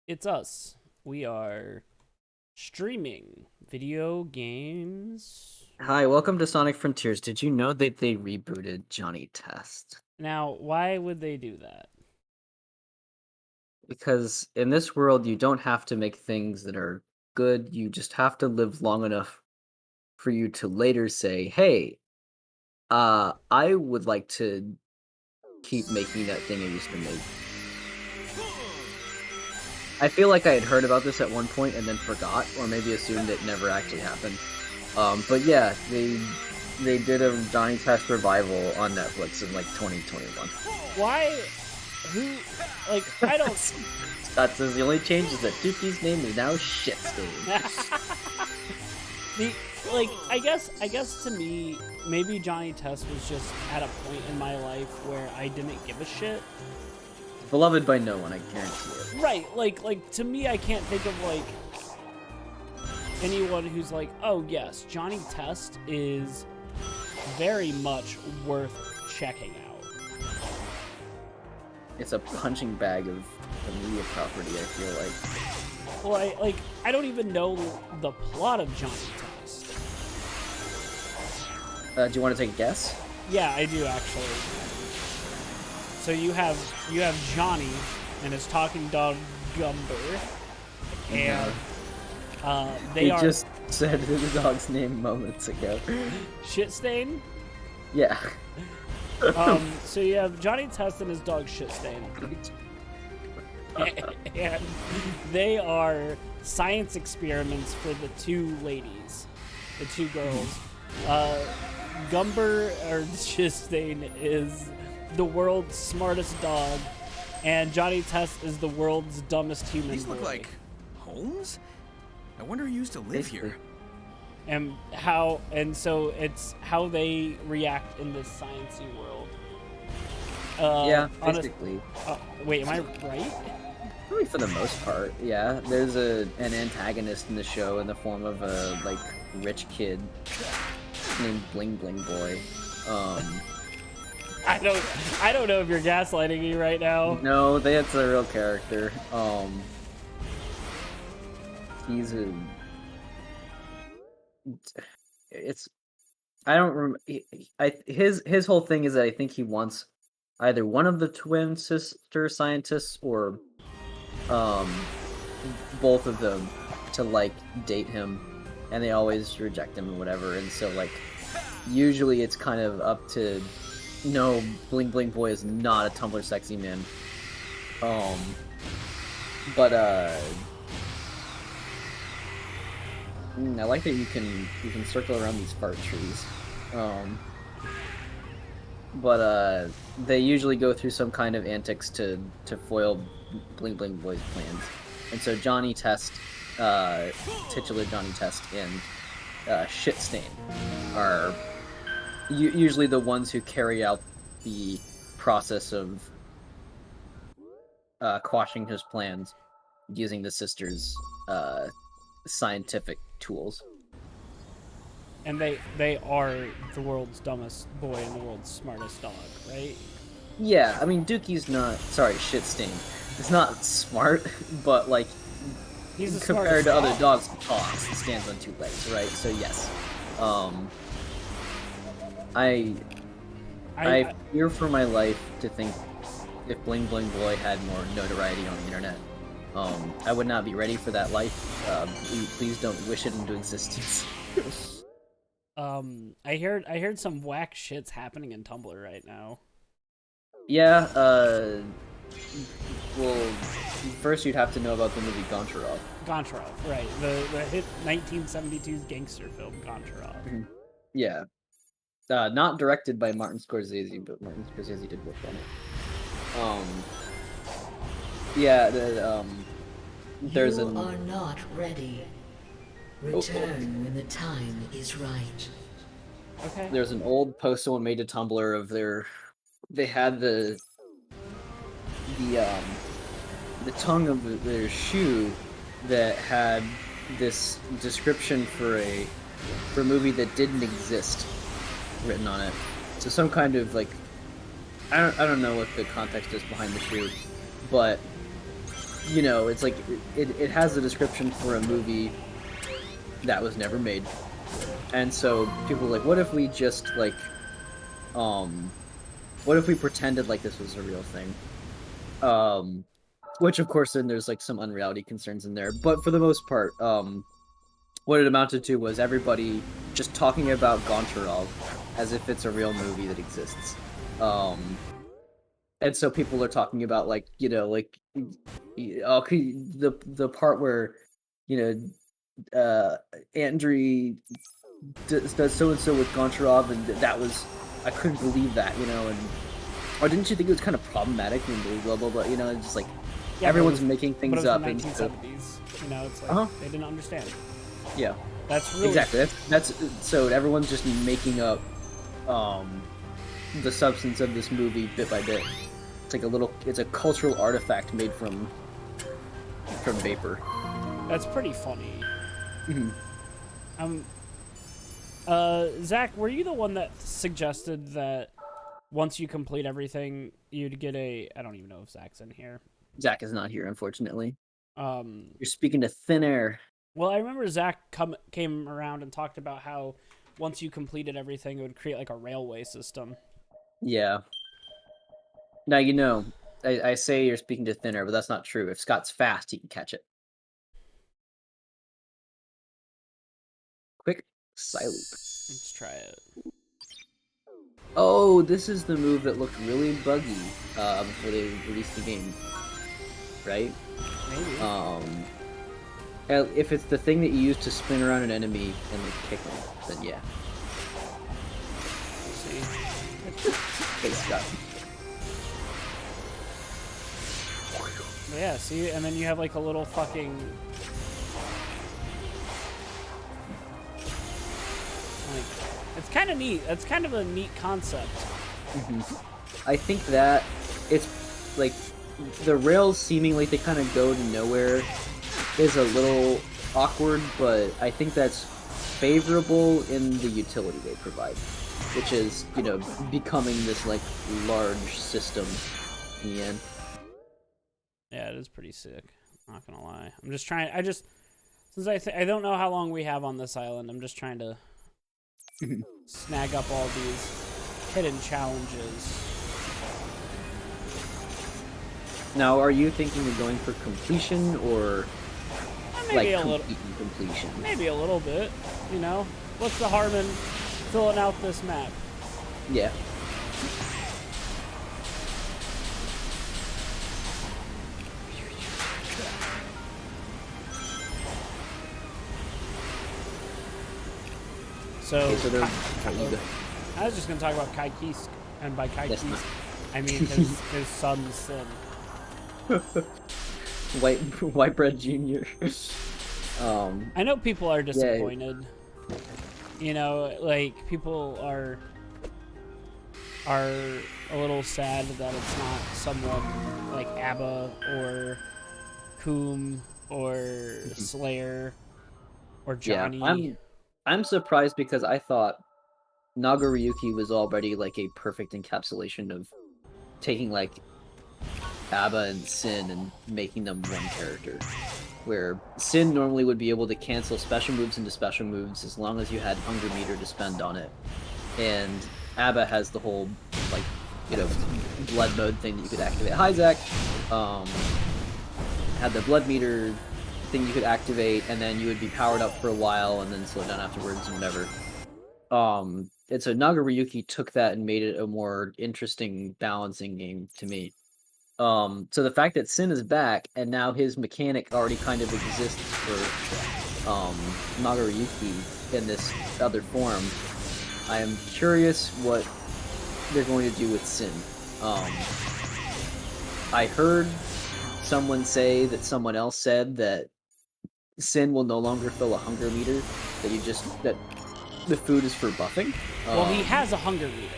It's us. We are streaming video games. Hi, welcome to Sonic Frontiers. Did you know that they rebooted Johnny Test? Now, why would they do that? Because in this world, you don't have to make things that are good. You just have to live long enough for you to later say, "Hey, I would like to keep making that thing I used to make." I feel like I had heard about this at one point and then forgot, or maybe assumed it never actually happened. But yeah, they did a Johnny Test revival on Netflix in like 2021. Why? Who? Like, I don't. Scott says the only change is that Dookie's name is now Shitstain. I guess to me, maybe Johnny Test was just at a point in my life where I didn't give a shit. Beloved by no one, I guarantee it. Right, like to me, I can't think of like anyone who's like, oh yes, Johnny Test is very much worth checking out. It's a punching bag of a media property, I feel like. Well, I don't even know the plot of Johnny Test. Do you want to take a guess? Yeah, I do actually. So you have Johnny and his talking dog Gumber, and they He just said the dog's name moments ago. Shitstain. Yeah. So you have Johnny Test and his dog Shitstain, and they are science experiments for the two ladies, the two girls. Gumber or Shitstain is the world's smartest dog, and Johnny Test is the world's dumbest human. These look boy. like homes? I wonder who used to live here. And so it's how they react in this sciencey world. Yeah, basically. Wait, am I right? Probably for the most part, yeah. There's an antagonist in the show in the form of a like rich kid named Bling Bling Boy. I don't know if you're gaslighting me right now. No, that's a real character. He's a. It's. I don't remember. His whole thing is that I think he wants either one of the twin sister scientists or, both of them to like date him, and they always reject him and whatever. And so like, usually it's kind of up to. No, Bling Bling Boy is not a Tumblr sexy man. But I like that you can circle around these fart trees. But they usually go through some kind of antics to foil Bling Bling Boy's plans. And so Johnny Test, titular Johnny Test, and Shitstain are usually the ones who carry out the process of quashing his plans using the sisters' scientific tools. And they are the world's dumbest boy and the world's smartest dog, right? Yeah, I mean Dookie's not. Sorry, Shitstain. It's not smart, but like He's the compared smartest to dog. other dogs, he talks. He stands on two legs, right? So yes. I fear for my life to think if Bling Bling Boy had more notoriety on the internet. I would not be ready for that life. Please don't wish it into existence. I heard some whack shit's happening in Tumblr right now. Yeah, well, first you'd have to know about the movie Goncharov. Goncharov, right? The hit 1972's gangster film Goncharov. Yeah. Not directed by Martin Scorsese, but Martin Scorsese did work on it. Yeah, there's You are not ready. Return when the time is right. Okay. There's an old post someone made to Tumblr of they had the tongue of their shoe that had this description for a movie that didn't exist written on it. So some kind of like I don't know what the context is behind the shoe, but you know, it's like it has a description for a movie that was never made, and so people are like, what if we just like, what if we pretended like this was a real thing? Which of course then there's like some unreality concerns in there, but for the most part, what it amounted to was everybody just talking about Goncharov as if it's a real movie that exists. And so people are talking about like, you know, like okay, the part where, you know, Andriy does so and so with Goncharov, and that was, I couldn't believe that, you know, and or didn't you think it was kind of problematic and blah blah blah, you know, it's just like Yeah, everyone's making things up in the and 1970s. You know, it's like they didn't understand. Yeah, that's really exactly. That's so everyone's just making up the substance of this movie bit by bit. It's like it's a cultural artifact made from vapor. That's pretty funny. Zach, were you the one that suggested that once you complete everything, you'd get a? I don't even know if Zach's in here. Zach is not here, unfortunately. You're speaking to thin air. Well, I remember Zach came around and talked about how once you completed everything, it would create like a railway system. Yeah. Now, you know, I say you're speaking to thin air, but that's not true. If Scott's fast, he can catch it. Quick side loop. Let's try it. Oh, this is the move that looked really buggy before they released the game, right? Maybe. If it's the thing that you use to spin around an enemy and like kick them, then yeah. Let's see. Hey, Scott. Yeah, see, and then you have like a little fucking like, it's kind of neat. It's kind of a neat concept. I think that it's like the rails seeming like they kind of go to nowhere is a little awkward, but I think that's favorable in the utility they provide, which is, you know, becoming this like large system in the end. Yeah, it is pretty sick. Not gonna lie. I'm just trying. Since I don't know how long we have on this island, I'm just trying to snag up all these hidden challenges. Now, are you thinking of going for completion or Maybe like a little completion? Maybe a little bit. You know, what's the harm in filling out this map? Yeah. So, Okay, so I was just gonna talk about Kai Kisk, and by Kai That's Kisk, I mean his son Sin. White Bread Jr. I know people are disappointed. Yeah. You know, like people are a little sad that it's not someone like Abba or Koom or Slayer or Johnny. Yeah, I'm surprised because I thought Nagaryuki was already like a perfect encapsulation of taking like Abba and Sin and making them one character. Where Sin normally would be able to cancel special moves into special moves as long as you had hunger meter to spend on it. And Abba has the whole, like, you know, blood mode thing that you could activate. Hi, Zach! Had the blood meter thing you could activate, and then you would be powered up for a while and then slow down afterwards and whatever. And so Nagaryuki took that and made it a more interesting balancing game to me. So the fact that Sin is back and now his mechanic already kind of exists for Nagaryuki in this other form, I am curious what they're going to do with Sin. I heard someone say that someone else said that Sin will no longer fill a hunger meter, that the food is for buffing. Well, he has a hunger meter.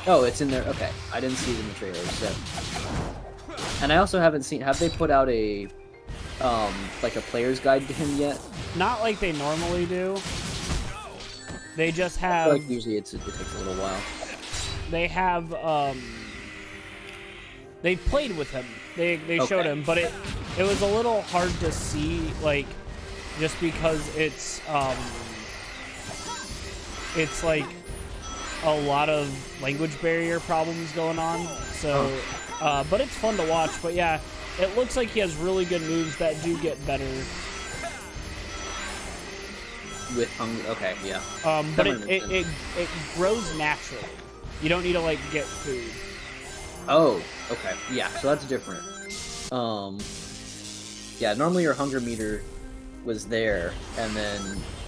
Oh, it's in there. Okay, I didn't see it in the trailer. So, and I also haven't seen. Have they put out a like a player's guide to him yet? Not like they normally do. They just I have. feel like usually it takes a little while. They have. They played with him. They showed him, but It was a little hard to see, like, just because it's like a lot of language barrier problems going on. So, but it's fun to watch. But yeah, it looks like he has really good moves that do get better. With hunger, okay, yeah. But it grows naturally. You don't need to like get food. Oh, okay, yeah. So that's different. Yeah. Normally your hunger meter was there, and then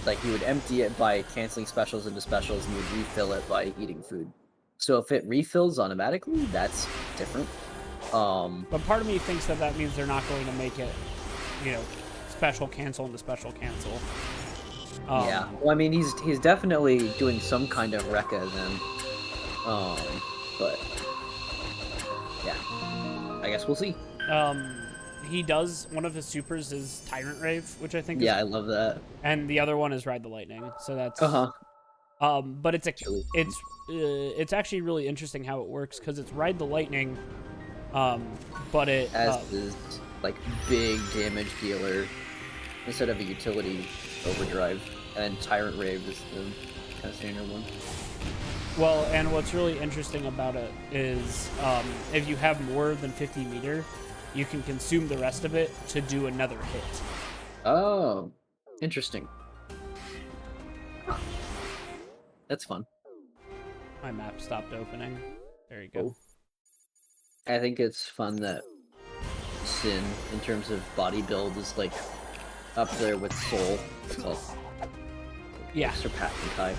like you would empty it by canceling specials into specials, and you would refill it by eating food. So if it refills automatically, that's different. But part of me thinks that that means they're not going to make it, you know, special cancel into special cancel. Yeah. Well, I mean, he's definitely doing some kind of Rekka then. But yeah, I guess we'll see. He does, one of his supers is Tyrant Rave, which I think Yeah, is, I love that. and the other one is Ride the Lightning. So that's but it's actually really interesting how it works because it's Ride the Lightning, but it as is like big damage dealer instead of a utility overdrive, and Tyrant Rave is the kind of standard one. Well, and what's really interesting about it is if you have more than 50 meter, you can consume the rest of it to do another hit. Oh, interesting. That's fun. My map stopped opening. There you go. I think it's fun that Sin, in terms of body build, is like up there with Soul. Well, Yeah. surpassing Kai.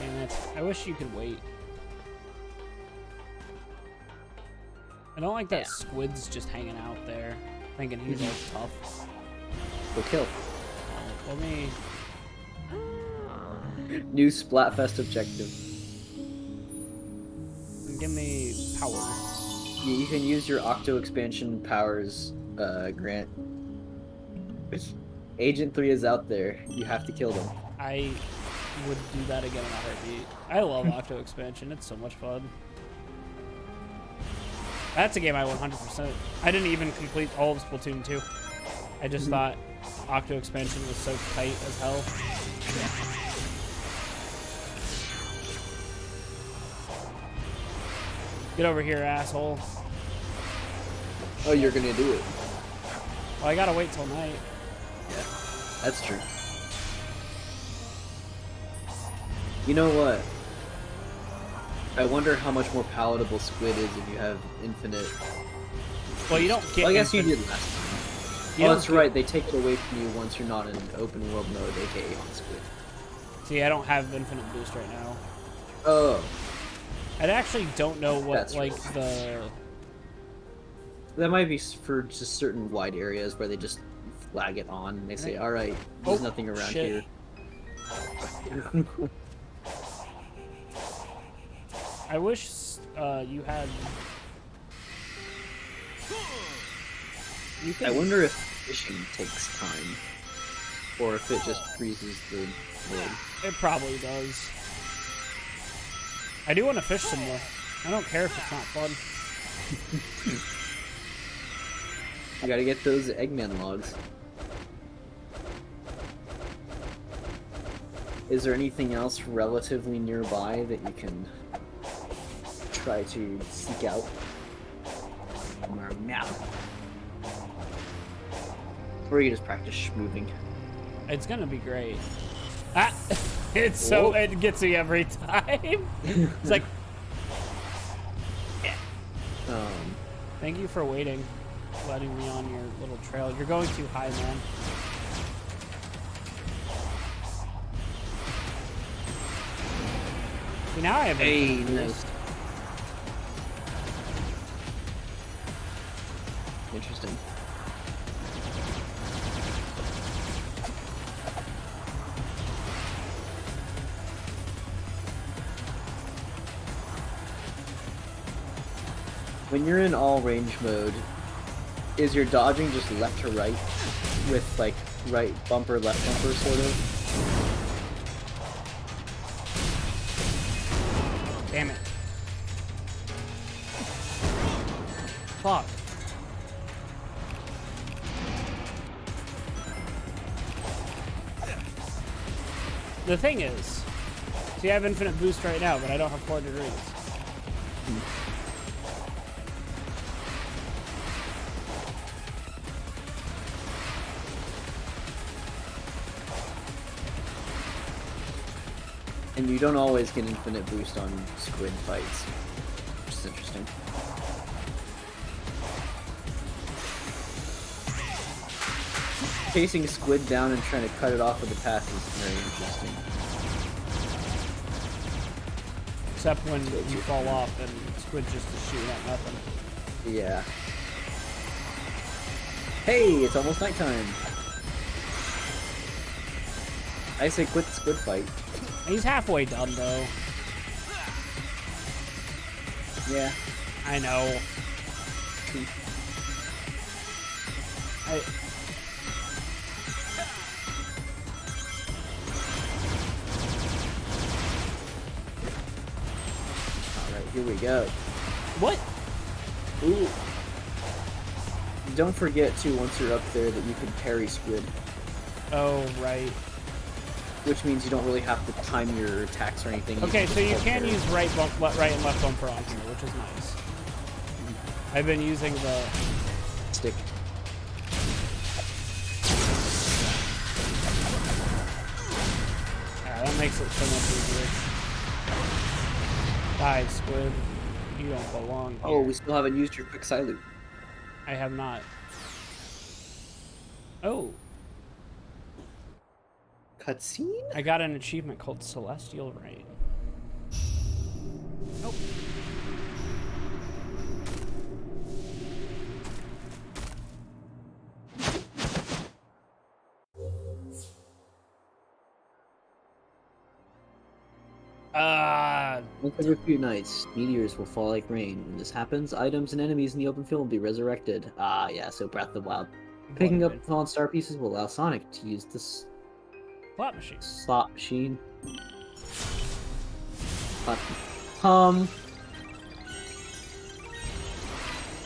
Damn it. I wish you could wait. I don't like that Squid's just hanging out there, thinking he's like tough. Go kill. Let me... New Splatfest objective. Give me power. You can use your Octo expansion powers, Grant. Agent 3 is out there. You have to kill them. I would do that again in a heartbeat. I love Octo expansion. It's so much fun. That's a game I 100%. I didn't even complete all of Splatoon 2. I just thought Octo expansion was so tight as hell. Get over here, asshole. Oh, you're gonna do it. Well, I gotta wait till night. Yeah, that's true. You know what? I wonder how much more palatable Squid is if you have infinite. Well, you don't get. Well, I guess infinite. you did last time. Oh, that's right. They take it away from you once you're not in open world mode, aka on Squid. See, I don't have infinite boost right now. Oh. I actually don't know what That's like right. the. That might be for just certain wide areas where they just flag it on and they say, "All right, there's nothing around shit. here." I wish you had. You could... I wonder if fishing takes time, or if it just freezes the world. It probably does. I do want to fish some more. I don't care if it's not fun. You gotta get those Eggman logs. Is there anything else relatively nearby that you can try to seek out? Or you just practice moving. It's gonna be great. Ah, it's so it gets me every time. It's like, thank you for waiting, letting me on your little trail. You're going too high, man. See, now I have infinite boost. Nice. Interesting. When you're in all range mode, is your dodging just left to right with like right bumper, left bumper sort of? Damn it. Fuck. the thing is, see, I have infinite boost right now, but I don't have 4 degrees. And you don't always get infinite boost on squid fights, which is interesting. Chasing a squid down and trying to cut it off with the pass is very interesting. Except when you fall off and squid's just shooting at nothing. Yeah. Hey, it's almost nighttime. I say quit the squid fight. He's halfway done, though. Yeah. I know. Alright, here we go. What? Ooh. Don't forget, too, once you're up there, that you can parry squid. Oh, right. Which means you don't really have to time your attacks or anything. Okay, so you can use right and left bumper on here, which is nice. I've been using the stick. That makes it so much easier. Die, squid. You don't belong here. Oh, we still haven't used your quick side loop. I have not. Oh. Cutscene? I got an achievement called Celestial Rain. Nope. Once every few nights, meteors will fall like rain. When this happens, items and enemies in the open field will be resurrected. Ah, yeah, so Breath of the Wild. Picking up fallen star pieces will allow Sonic to use this slot machine. Slot machine.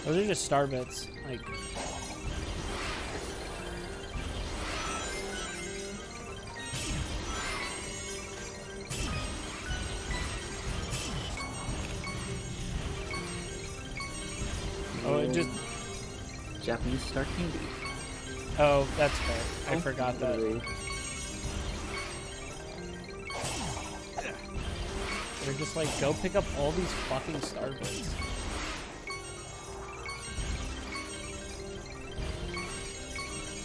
Those are just star bits. Like. Oh, it just. Japanese star candy. Oh, that's fair. I forgot that. They're just like, go pick up all these fucking star bits.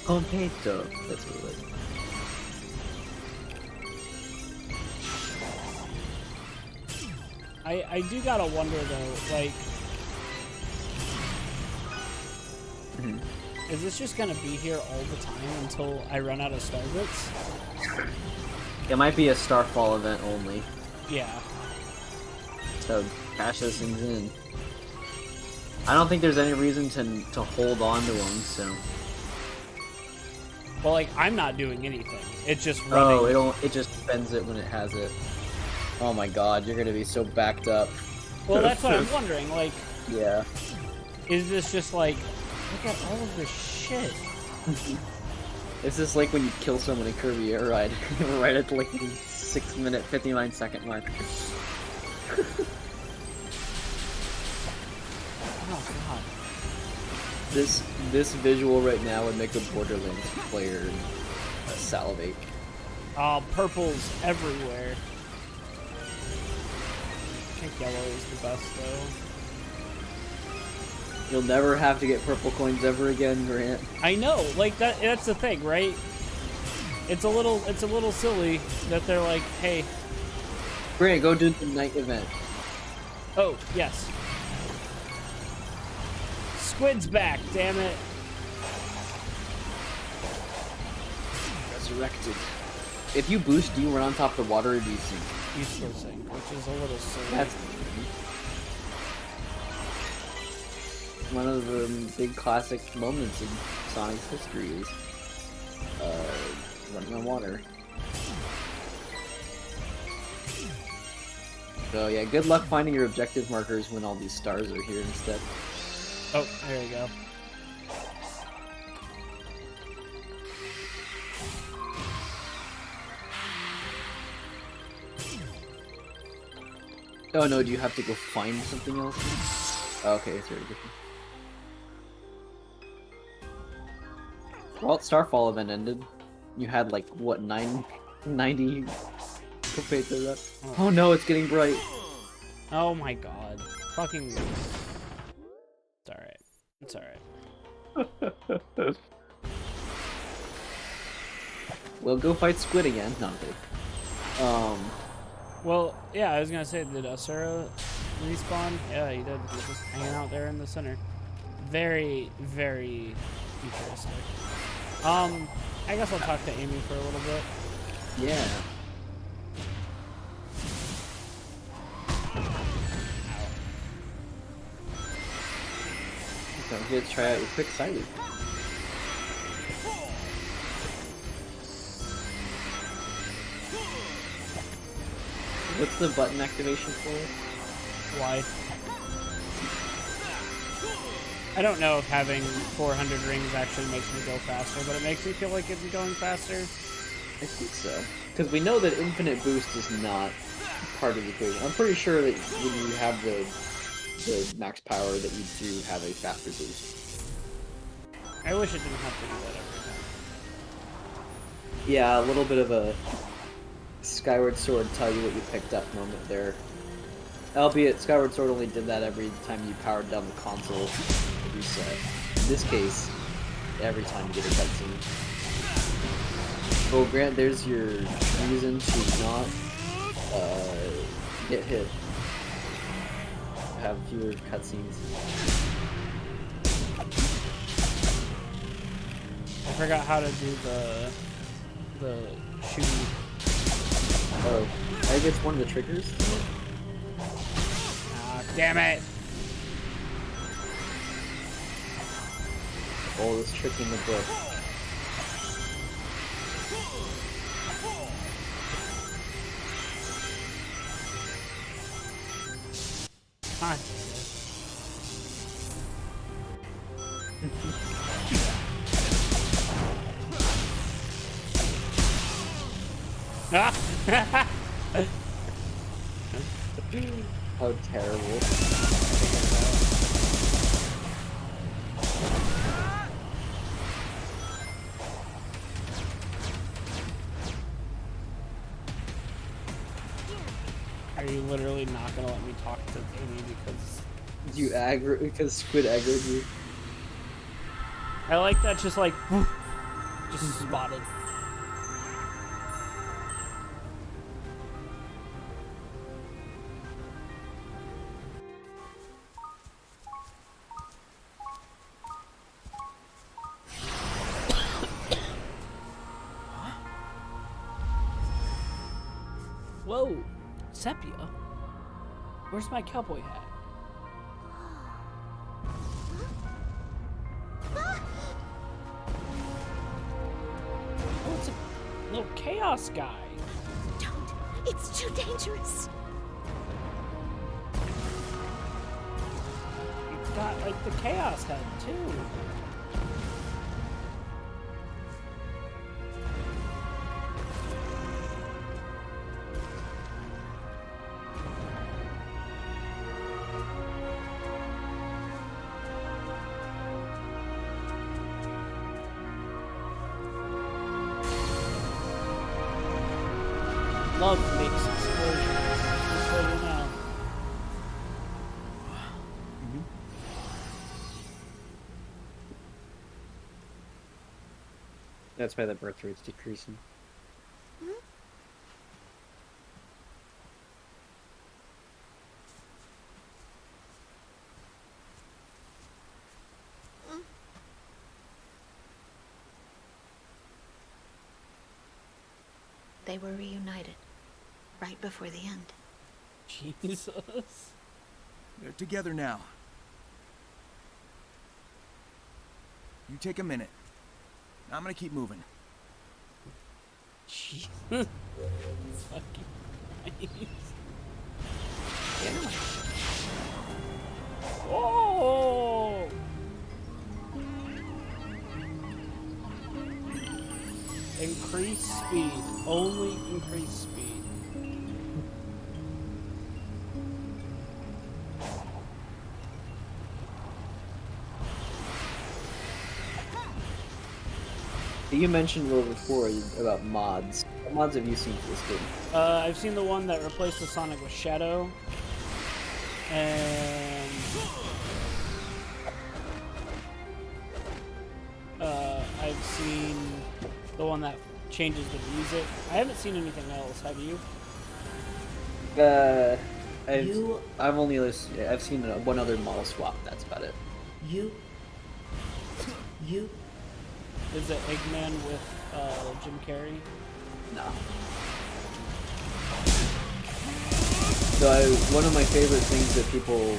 Potato. That's what it was. I do gotta wonder though, like, is this just gonna be here all the time until I run out of star bits? It might be a Starfall event only. Yeah. So cash those things in. I don't think there's any reason to hold on to them. So. Well, like I'm not doing anything. It's just running. Oh, it just spends it when it has it. Oh my God, you're gonna be so backed up. Well, that's what I'm wondering. Like, yeah. Is this just like, look at all of this shit? Is this like when you kill someone in Kirby Air Ride, right at like the 6-minute 59-second mark? Oh God. This visual right now would make a Borderlands player salivate. Oh, purple's everywhere. I think yellow is the best though. You'll never have to get purple coins ever again, Grant. I know, like that's the thing, right? It's a little silly that they're like, hey, Grant, go do the night event. Oh, yes. Squid's back, damn it. Resurrected. If you boost, do you run on top of the water or do you sink? You still sink, which is a little silly. That's one of the big classic moments in Sonic's history is running on water. So yeah, good luck finding your objective markers when all these stars are here instead. Oh, there you go. Oh no, do you have to go find something else? Oh, okay, it's already different. Well, Starfall event ended. You had like, what, 90 compared to that? Oh no, it's getting bright. Oh my god. Fucking... It's alright. It's alright. We'll go fight Squid again. No, I'm kidding. Well, yeah, I was gonna say, did Asura respawn? Yeah, he did. He was just hanging out there in the center. Very, very futuristic. I guess I'll talk to Amy for a little bit. Yeah. Don't get to try out your quick sighting. What's the button activation for it? Why? I don't know if having 400 rings actually makes me go faster, but it makes me feel like it's going faster. I think so. Because we know that infinite boost is not part of the equation. I'm pretty sure that when you have the max power that you do have a faster boost. I wish it didn't have to do that every time. Yeah, a little bit of a Skyward Sword tell you what you picked up moment there. Albeit, Skyward Sword only did that every time you powered down the console reset. In this case, every time you get a cutscene. Oh, Grant, there's your reason to not get hit. Have fewer cutscenes. I forgot how to do the shooting. Oh, I think it's one of the triggers. Ah, damn it! Oldest trick in the book. Hi. Ah! How terrible. Are you literally not gonna let me talk to Amy because You aggro because Squid aggroed you. I like that? Just like just spotted. Whoa, Sepia? Where's my cowboy hat? Oh, it's a little chaos guy. Don't. It's too dangerous. You got like the chaos head too. Love makes explosions, just so you know. That's why the birth rate's decreasing. They were reunited right before the end. Jesus. They're together now. You take a minute. I'm gonna keep moving. Jesus. Fucking Christ. Oh! Increase speed. Only increase speed. You mentioned a little before about mods. What mods have you seen for this game? I've seen the one that replaced the Sonic with Shadow, and I've seen the one that changes the music. I haven't seen anything else. Have you? I've seen one other model swap. That's about it. You. Is it Eggman with Jim Carrey? No. So one of my favorite things that people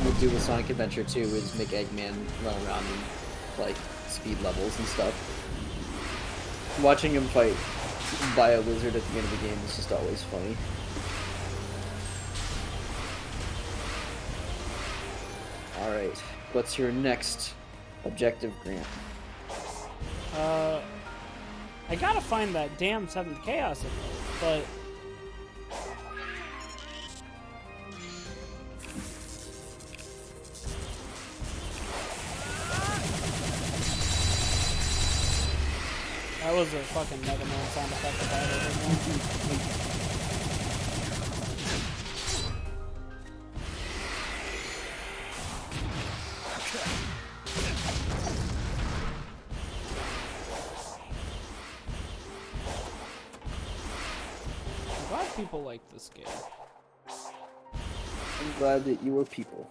would do with Sonic Adventure 2 is make Eggman run around and like speed levels and stuff. Watching him fight Bio Lizard at the end of the game is just always funny. Alright, what's your next objective, Grant? I gotta find that damn 7th Chaos Emerald, but that was a fucking Mega Man sound effect if I ever heard one. I'm glad people like this game. I'm glad that you were people.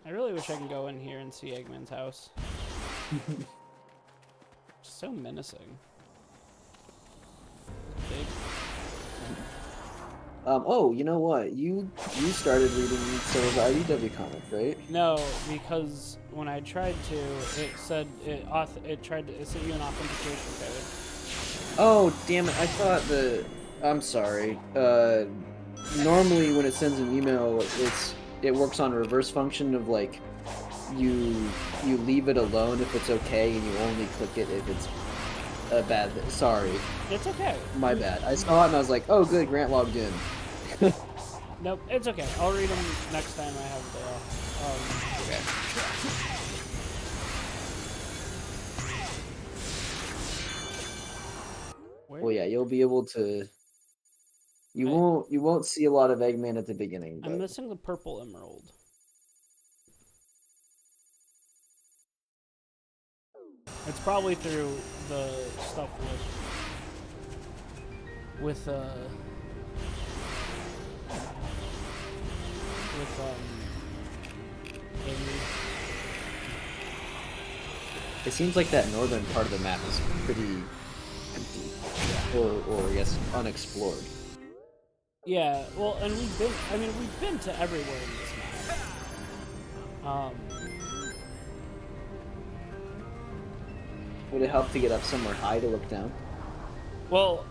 I really wish I could go in here and see Eggman's house. So menacing. Big. Oh, you know what? You started reading some of the IDW comic, right? No, because when I tried to, it said it sent you an authentication code. Oh, damn it! I thought I'm sorry. Normally when it sends an email, it works on a reverse function of like you leave it alone if it's okay, and you only click it if it's a bad. Sorry. It's okay. My bad. I saw it and I was like, oh, good, Grant logged in. Nope, it's okay. I'll read them next time I have the. Okay. Well, yeah, you'll be able to. You won't see a lot of Eggman at the beginning. But... I'm missing the purple emerald. It's probably through the stuff with Amy. It seems like that northern part of the map is pretty empty, or I guess unexplored. Yeah, well, and we've been to everywhere in this map. Would it help to get up somewhere high to look down? Well,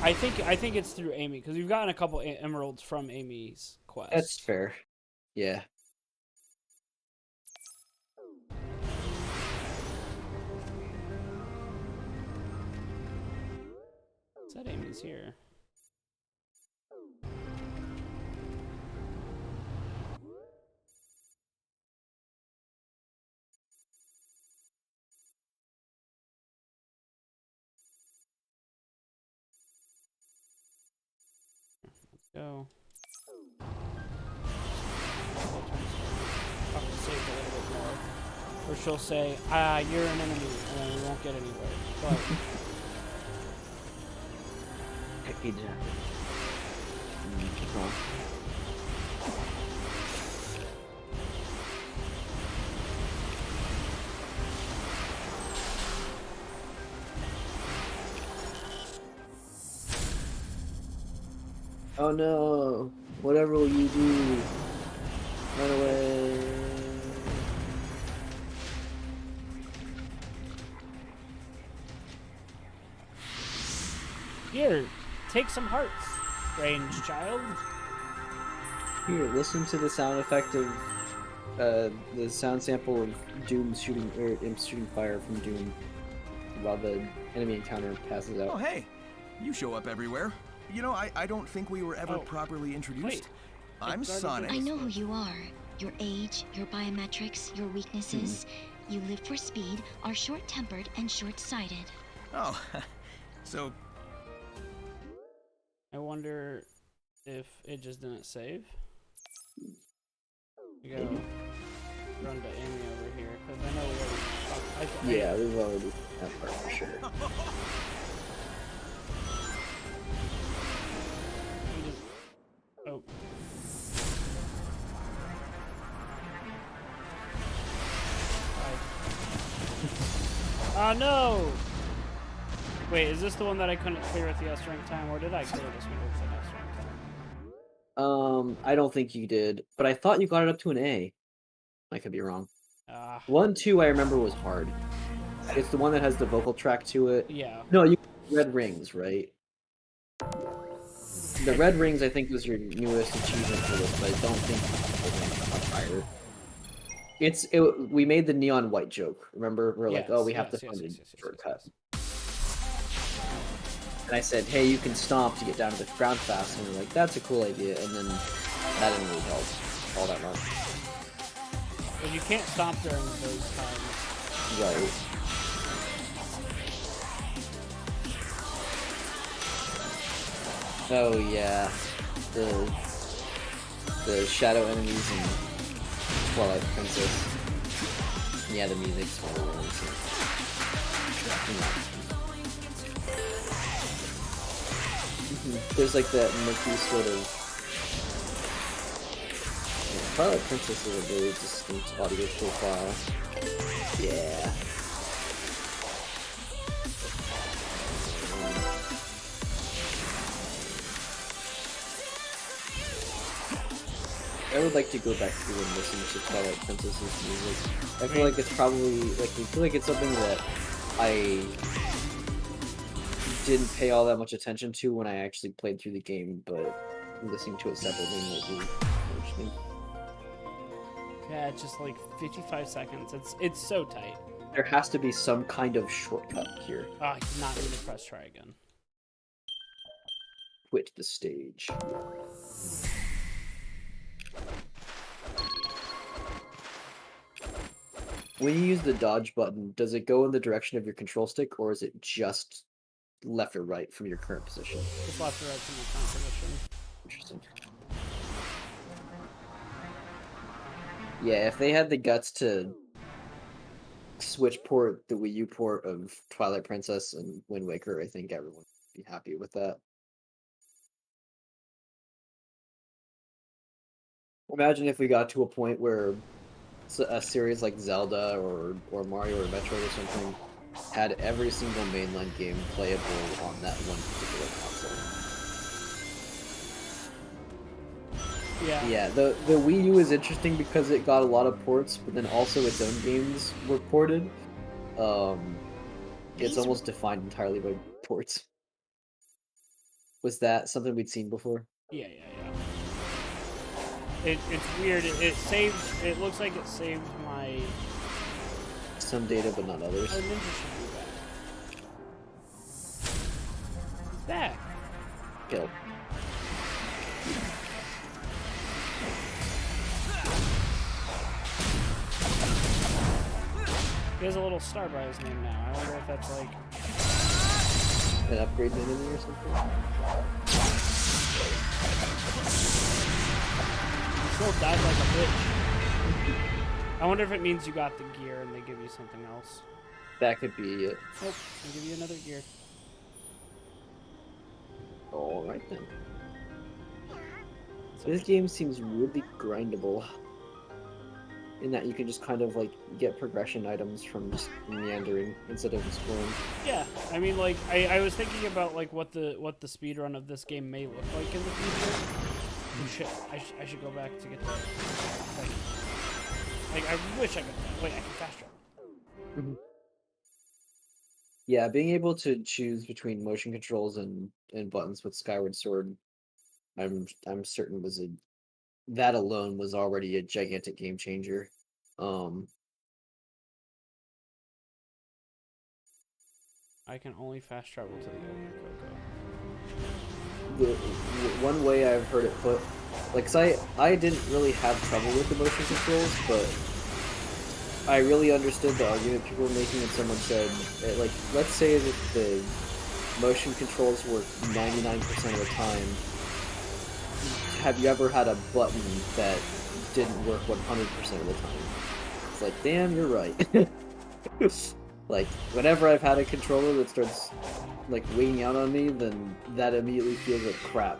I think it's through Amy, because we've gotten a couple emeralds from Amy's quest. That's fair. Yeah. Said Amy's here. Let's go. I'll have to save a little bit more. Or she'll say, you're an enemy, and then we won't get anywhere. But Oh no! Whatever will you do? Run away! here, take some hearts, strange child. Here, listen to the sound effect of the sound sample of Doom shooting fire from Doom while the enemy encounter passes out. Oh, hey! You show up everywhere. You know, I don't think we were ever properly introduced. Wait. I'm Sonic. I know who you are. Your age, your biometrics, your weaknesses. You live for speed, are short-tempered, and short-sighted. Oh, so I wonder if it just didn't save. We gotta run to Amy over here, because I know we already... Yeah, we've already done that part for sure. We just... Oh. Oh no! Wait, is this the one that I couldn't clear at the S rank time, or did I clear this one with the S rank time? I don't think you did, but I thought you got it up to an A. I could be wrong. Ah, 1, 2, I remember was hard. It's the one that has the vocal track to it. yeah. No, you red rings, right? The red rings, I think, was your newest achievement for this, but I don't think it's much higher. We made the neon white joke. Remember, we're like, oh, we have to find a shortcut. And I said, hey, you can stomp to get down to the ground fast, and we're like, that's a cool idea. And then that didn't really help all that much. But you can't stomp during those times. Right. Oh yeah, the shadow enemies in Twilight Princess. Yeah, the music's horrible. There's like that murky sort of. Yeah, Twilight Princess is a very distinct audio profile. Yeah. I would like to go back through and listen to Twilight Princess's music. I feel like it's probably it's something that I didn't pay all that much attention to when I actually played through the game, but listening to it separately might be interesting. Yeah, it's just like 55 seconds. It's so tight. There has to be some kind of shortcut here. Oh, I did not need to press try again. Quit the stage. When you use the dodge button, does it go in the direction of your control stick, or is it just left or right from your current position? Just left or right from your current position. Interesting. Yeah, if they had the guts to switch port the Wii U port of Twilight Princess and Wind Waker, I think everyone would be happy with that. Imagine if we got to a point where a series like Zelda or Mario or Metroid or something had every single mainline game playable on that one particular console. Yeah. Yeah, the Wii U is interesting because it got a lot of ports, but then also its own games were ported. It's almost defined entirely by ports. Was that something we'd seen before? Yeah. It's weird. It saved. It looks like it saved my. Some data, but not others. Oh, Ninja should be back. Back. Kill. He has a little star by his name now. I wonder if that's like An upgrade enemy or something? he still died like a bitch. I wonder if it means you got the gear and they give you something else. That could be it. Nope, they give you another gear. Alright then. So this game seems really grindable. In that you can just kind of like get progression items from just meandering instead of exploring. Yeah, I mean, like I was thinking about like what the speedrun of this game may look like in the future. Oh shit, I should go back to get that. Like I wish I could. Wait, I can fast travel. Yeah, being able to choose between motion controls and buttons with Skyward Sword, I'm certain that alone was already a gigantic game changer. I can only fast travel to the Ogre One way I've heard it put, like, 'cause I didn't really have trouble with the motion controls, but I really understood the argument people were making when someone said, like, let's say that the motion controls work 99% of the time. Have you ever had a button that didn't work 100% of the time? It's like, damn, you're right. Like, whenever I've had a controller that starts, like, weighing out on me, then that immediately feels like crap.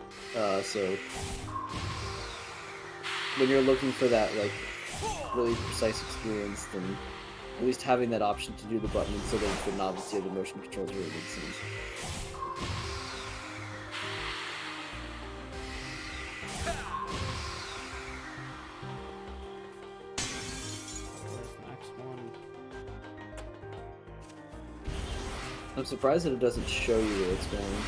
So, when you're looking for that, like, really precise experience, then at least having that option to do the button instead of the novelty of the motion controls really makes sense. Where's the next one? I'm surprised that it doesn't show you where it's going.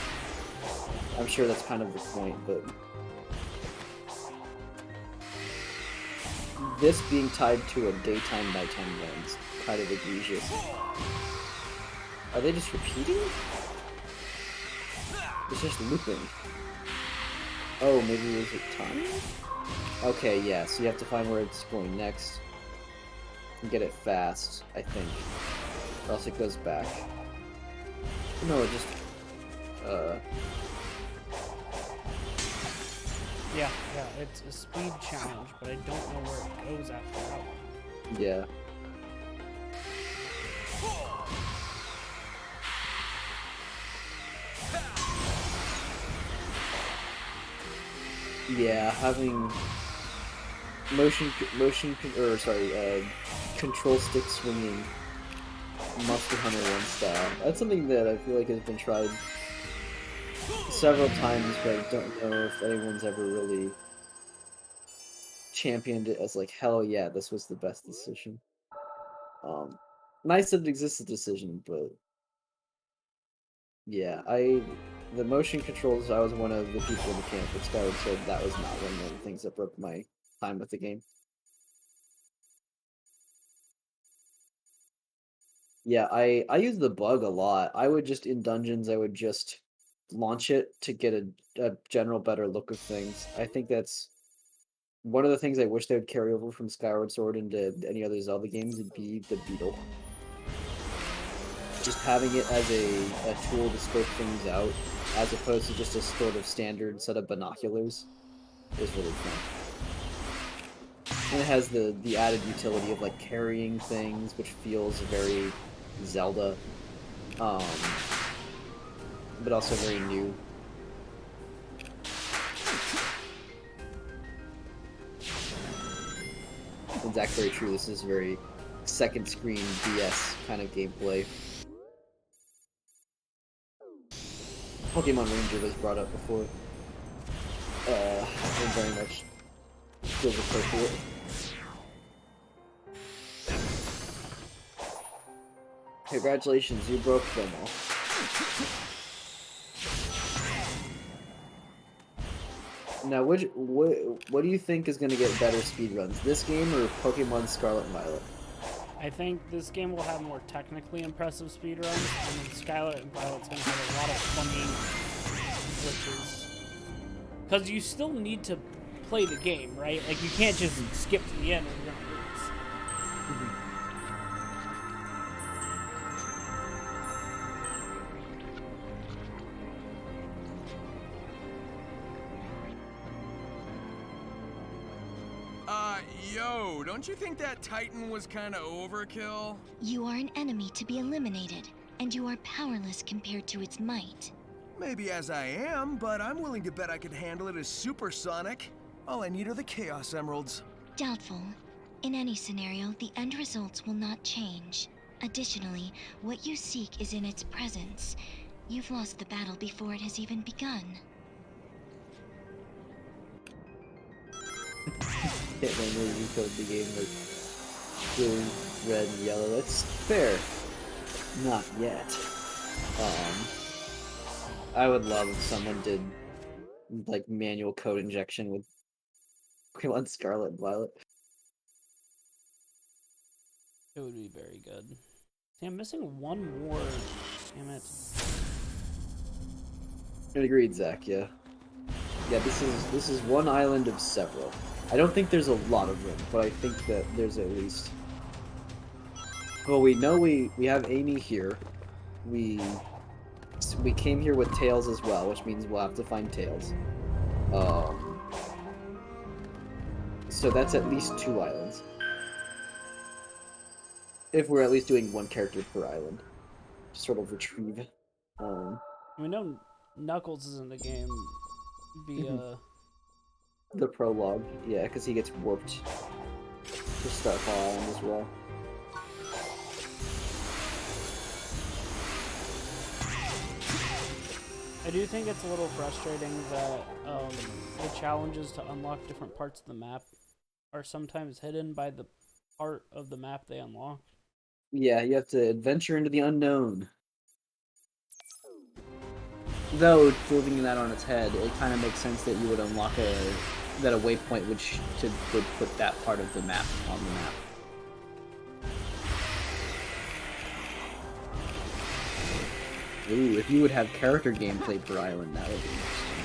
I'm sure that's kind of the point, but... This being tied to a daytime-nighttime lens, kind of egregious. Are they just repeating? It's just looping. Oh, maybe was it time? Okay, yeah, so you have to find where it's going next. And get it fast, I think. Or else it goes back. No, it just... Yeah, it's a speed challenge, but I don't know where it goes after that. Yeah. Yeah, having control stick swinging Monster Hunter 1 style. That's something that I feel like has been tried several times, but I don't know if anyone's ever really championed it as like, hell yeah, this was the best decision. Nice that it exists as a decision, but yeah, the motion controls, I was one of the people in the camp that Skyward said that was not one of the things that broke my time with the game. Yeah, I use the bug a lot. I would just, in dungeons, I would just launch it to get a general better look of things. I think that's one of the things I wish they would carry over from Skyward Sword into any other Zelda games would be the beetle. Just having it as a tool to scope things out, as opposed to just a sort of standard set of binoculars, is really fun. And it has the added utility of like carrying things, which feels very Zelda, but also very new. It's actually very true. This is very second screen DS kind of gameplay. Pokemon Ranger was brought up before. And very much feels appropriate. Congratulations, you broke them all. Now, what do you think is going to get better speedruns? This game or Pokemon Scarlet and Violet? I think this game will have more technically impressive speedruns, and then Scarlet and Violet's going to have a lot of funny glitches. Because you still need to play the game, right? Like, you can't just skip to the end and you're going to lose. Yo, don't you think that Titan was kinda overkill? You are an enemy to be eliminated, and you are powerless compared to its might. Maybe as I am, but I'm willing to bet I could handle it as supersonic. All I need are the Chaos Emeralds. Doubtful. In any scenario, the end results will not change. Additionally, what you seek is in its presence. You've lost the battle before it has even begun. Can't randomly recode the game like blue, red, and yellow. That's fair. Not yet. I would love if someone did like manual code injection with Pokemon Scarlet and Violet. It would be very good. See, I'm missing one more. Damn it. Agreed, Zach. Yeah. Yeah, this is one island of several. I don't think there's a lot of them, but I think that there's at least Well, we know we have Amy here. We came here with Tails as well, which means we'll have to find Tails. So that's at least 2 islands. If we're at least doing 1 character per island. Sort of retrieve. We know Knuckles is in the game via... The prologue, yeah, because he gets warped to Star Island as well. I do think it's a little frustrating that the challenges to unlock different parts of the map are sometimes hidden by the part of the map they unlock. Yeah, you have to adventure into the unknown. Though, flipping that on its head, it kind of makes sense that you would unlock that a waypoint would put that part of the map on the map. Ooh, if you would have character gameplay per island, that would be interesting.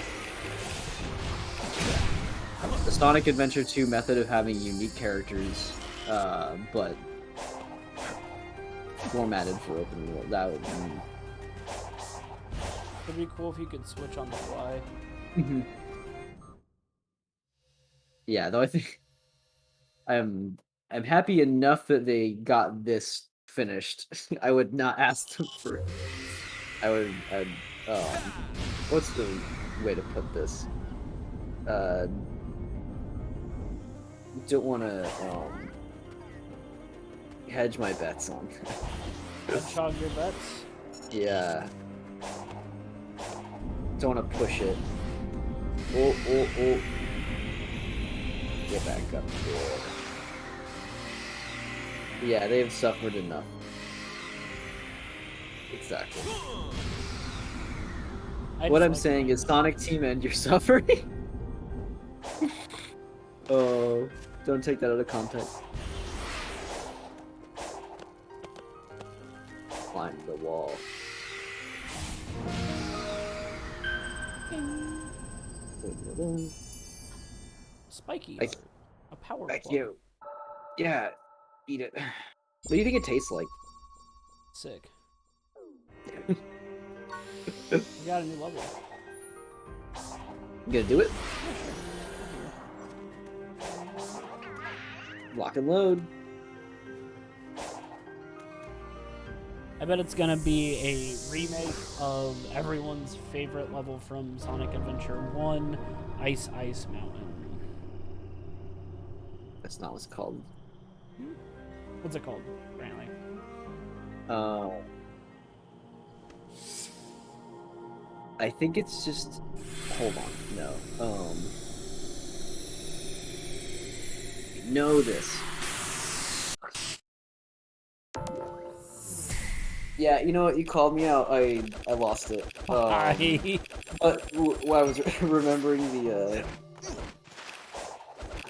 The Sonic Adventure 2 method of having unique characters, but formatted for open world, that would be... It'd be cool if you could switch on the fly. Yeah, though I think I'm happy enough that they got this finished. I would not ask them for... I'd what's the way to put this? Don't want to hedge my bets on. Hedgehog your bets? Yeah. Don't want to push it. Oh. Get back up there. Yeah, they've suffered enough. Exactly. What I'm saying is, Sonic Team, end your suffering. Oh, don't take that out of context. Climb the wall. Spiky. Like, A power Thank plug. you. Yeah, eat it. What do you think it tastes like? Sick. We got a new level. You gonna do it? Lock and load. I bet it's gonna be a remake of everyone's favorite level from Sonic Adventure 1, Ice Mountain. That's not what it's called. What's it called, Brantley? I think it's just... Hold on, no. Know this. Yeah, you know what? You called me out. I lost it. But I was remembering the...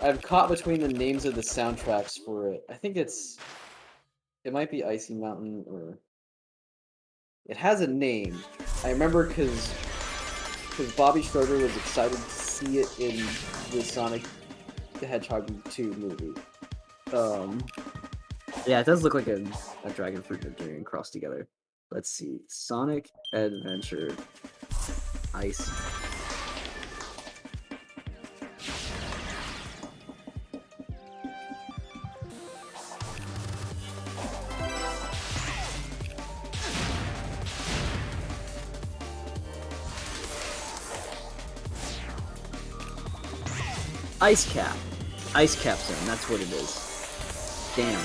I'm caught between the names of the soundtracks for it. I think it's... It might be Icy Mountain, or... It has a name. I remember because Bobby Schroeder was excited to see it in the Sonic the Hedgehog 2 movie. Yeah, it does look like a dragon fruit and crossed together. Let's see. Sonic Adventure Ice. Ice Cap. Ice Cap Zone, that's what it is. Damn.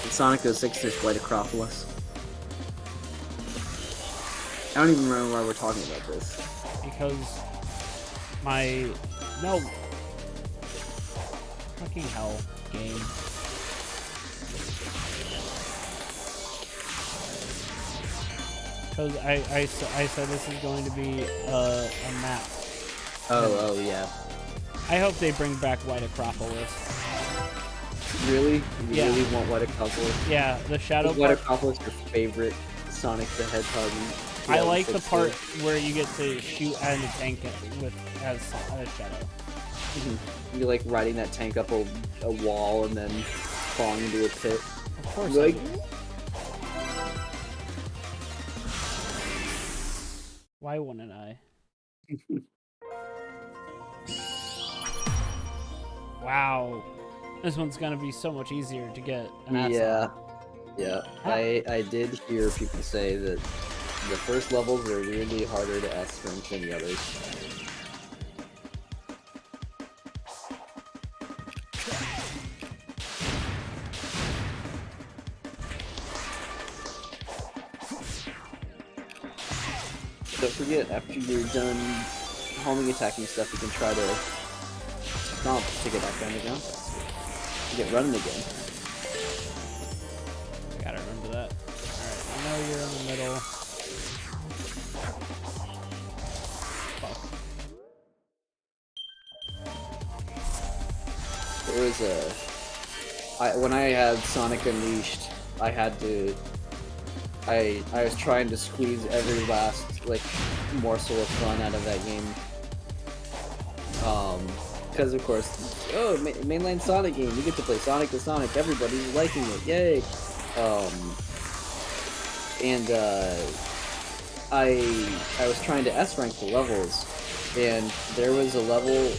In Sonic 06, there's White Acropolis. I don't even remember why we're talking about this. Because no. Fucking hell, game. Because I said this is going to be a map. Oh, yeah. I hope they bring back White Acropolis. Really? You Yeah. really want White Acropolis? Yeah, the shadow Is White part. Acropolis your favorite Sonic the Hedgehog? I like the 2016? part where you get to shoot at a tank as Shadow. You're like riding that tank up a wall and then falling into a pit. Of course. Like, Why wouldn't I? Wow. This one's gonna be so much easier to get an ass yeah. on. Yeah. I did hear people say that the first levels are really harder to S rank than the others. Don't forget, after you're done homing attacking stuff, you can try to stomp to get back down the ground faster. Get running again. I gotta remember that. Alright, I know you're in the middle. Fuck. There was when I had Sonic Unleashed, I had to... I was trying to squeeze every last, like, morsel of fun out of that game. Because of course, oh, mainline Sonic game, you get to play Sonic to Sonic, everybody's liking it, yay! I was trying to S rank the levels, and there was a level,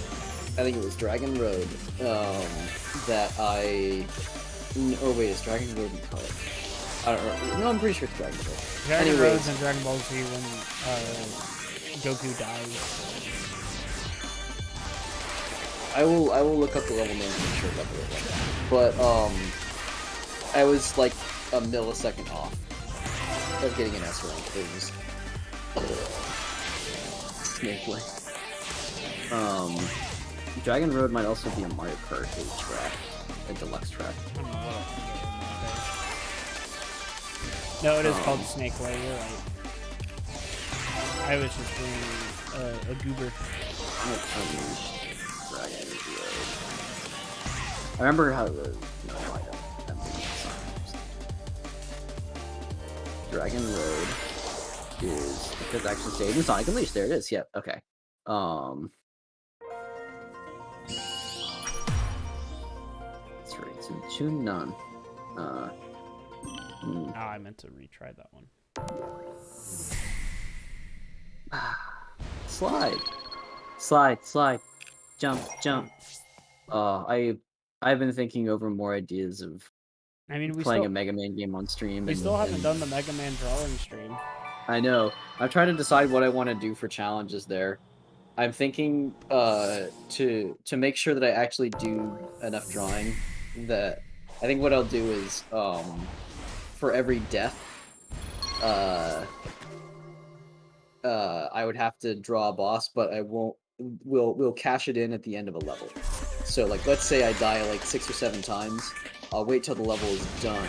I think it was Dragon Road, that oh wait, is Dragon Road in color? I don't know. No, I'm pretty sure it's Dragon Road. Dragon Anyways. Roads and Dragon Ball Z when Goku dies. I will look up the level name and make sure what it was. But I was like a millisecond off of getting an S rank. It was snake. Dragon Road might also be a Mario Kart 8 track, a deluxe track. I don't know what else to get in there. No, it is called Snake Way, you're right. I was just being a goober. I remember how the... No, I don't. Dragon Road is... Because I actually stayed in Sonic Unleashed. There it is. Yep. Okay. That's right. It's in Chunan. Oh, I meant to retry that one. Slide. Jump. I've been thinking over more ideas of playing a Mega Man game on stream. We still haven't done the Mega Man drawing stream. I know. I'm trying to decide what I want to do for challenges there. I'm thinking to make sure that I actually do enough drawing that I think what I'll do is for every death I would have to draw a boss, but I won't. We'll cash it in at the end of a level. So like, let's say I die like 6 or 7 times. I'll wait till the level is done,